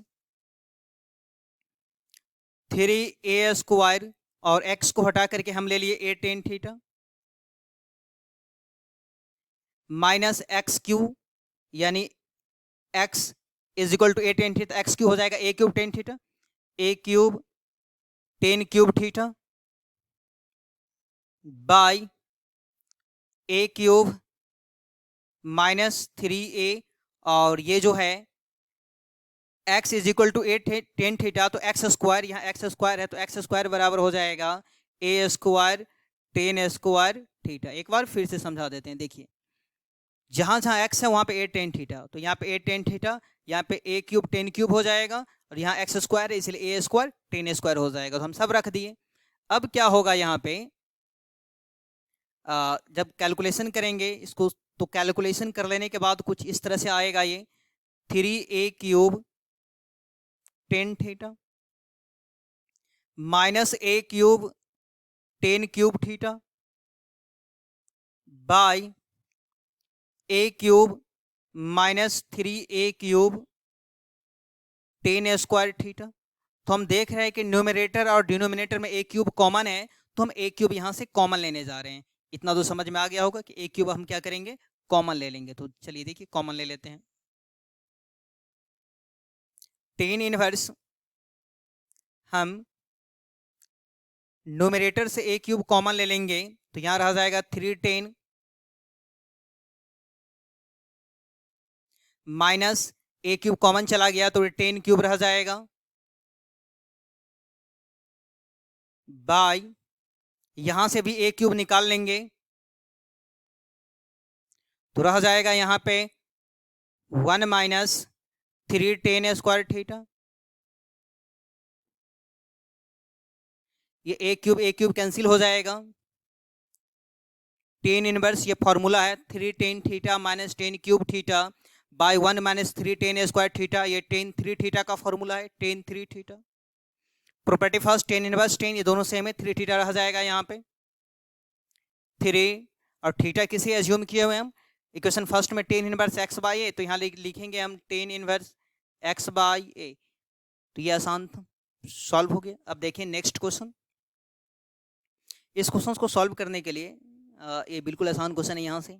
3a स्क्वायर और एक्स को हटा करके हम ले लिए A tan theta minus x cube, यानी x is equal to A tan theta, x cube हो जाएगा A cube tan theta, A cube tan cube theta by A cube minus 3a, और ये जो है x is equal to A tan theta, तो एक्स स्क्वायर, यहाँ एक्स स्क्वायर है तो एक्स स्क्वायर बराबर हो जाएगा A square ten square theta. एक बार फिर से समझा देते हैं, देखिए जहां जहां x है वहां पे ए टेन थीटा, तो यहाँ पे ए टेन थीटा, यहाँ पे ए क्यूब टेन क्यूब हो जाएगा, और यहाँ एक्स स्क्वायर है इसलिए ए स्क्वायर टेन स्क्वायर हो जाएगा, तो हम सब रख दिए। अब क्या होगा यहाँ पे, जब कैलकुलेशन करेंगे इसको, तो कैलकुलेशन कर लेने के बाद कुछ इस तरह से आएगा, ये 3a cube tan theta minus A cube tan cube theta by A cube minus 3a cube ten square theta. तो हम देख रहे हैं कि न्यूमरेटर और डिनोमिनेटर में ए क्यूब कॉमन है, तो हम ए क्यूब यहाँ से कॉमन लेने जा रहे हैं। इतना तो समझ में आ गया होगा कि ए क्यूब हम क्या करेंगे, कॉमन ले लेंगे। तो चलिए देखिए कॉमन ले लेते हैं, टेन इनवर्स हम न्यूमरेटर से ए क्यूब कॉमन ले लेंगे तो यहाँ रह जाएगा 310 माइनस ए क्यूब कॉमन चला गया तो 10 क्यूब रह जाएगा बाई, यहां से भी ए क्यूब निकाल लेंगे तो रह जाएगा यहाँ पे 1 माइनस 310 स्क्वायर थीटा। ये ए क्यूब कैंसिल हो जाएगा, टेन इनवर्स ये फॉर्मूला है 3 ten theta minus ten cube theta by 1 minus 3 ten square theta, ये टेन 3 थीटा का फॉर्मूला है, ten 3 theta. Property first tan inverse ten, ये दोनों सेम है, 3 थीटा रह जाएगा यहाँ पे 3, और थीटा किसे एज्यूम किए हुए हम, इक्वेशन फर्स्ट में ten inverse x by A, तो यहाँ लिखेंगे हम ten inverse x by A, तो ये आसान था, सॉल्व हो गया। अब देखिए नेक्स्ट क्वेश्चन। इस क्वेश्चन को सॉल्व करने के लिए ये बिल्कुल आसान क्वेश्चन है। यहाँ से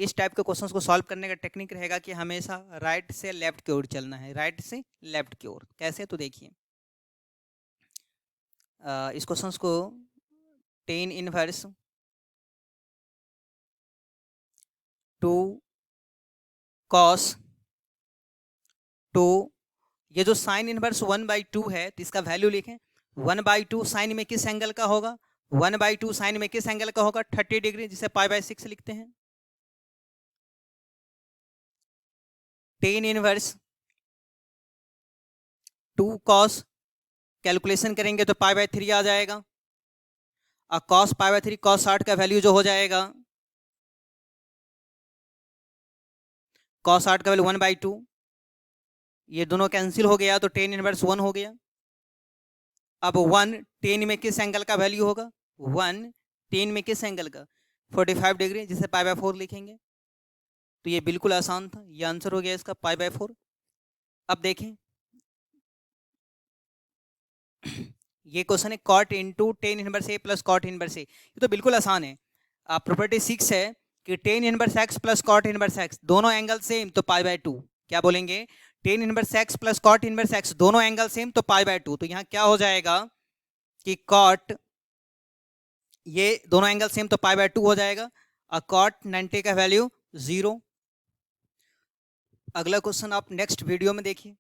इस टाइप के क्वेश्चंस को सॉल्व करने का टेक्निक रहेगा कि हमेशा राइट से लेफ्ट की ओर चलना है, राइट से लेफ्ट की ओर। कैसे, तो देखिए इस क्वेश्चंस को टेन इनवर्स 2 कॉस 2, ये जो साइन इनवर्स 1/2 है तो इसका वैल्यू लिखें, 1/2 साइन में किस एंगल का होगा, 1/2 साइन में किस एंगल का होगा, 30 डिग्री, जिसे π/6 लिखते हैं। टेन इनवर्स 2 कॉस, कैलकुलेशन करेंगे तो π/3 आ जाएगा, और cos π/3 cos 60 का वैल्यू जो हो जाएगा, cos 60 का वैल्यू 1/2, ये दोनों कैंसिल हो गया तो टेन इनवर्स 1 हो गया। अब 1 टेन में किस एंगल का वैल्यू होगा, 1 टेन में किस एंगल का, 45 डिग्री, जिसे π/4 लिखेंगे। तो ये बिल्कुल आसान था, ये आंसर हो गया इसका π/4। अब देखें ये क्वेश्चन है cot into tan inverse a plus cot inverse a, ये तो बिल्कुल आसान है। प्रॉपर्टी 6 है कि tan inverse x plus cot inverse x दोनों एंगल सेम तो π/2, क्या बोलेंगे, tan inverse x plus cot inverse x दोनों एंगल सेम तो π/2, तो यहाँ क्या हो जाएगा कि कॉट, ये दोनों एंगल सेम तो π/2 हो जाएगा, और कॉट 90 का वैल्यू 0। अगला क्वेश्चन आप नेक्स्ट वीडियो में देखिए।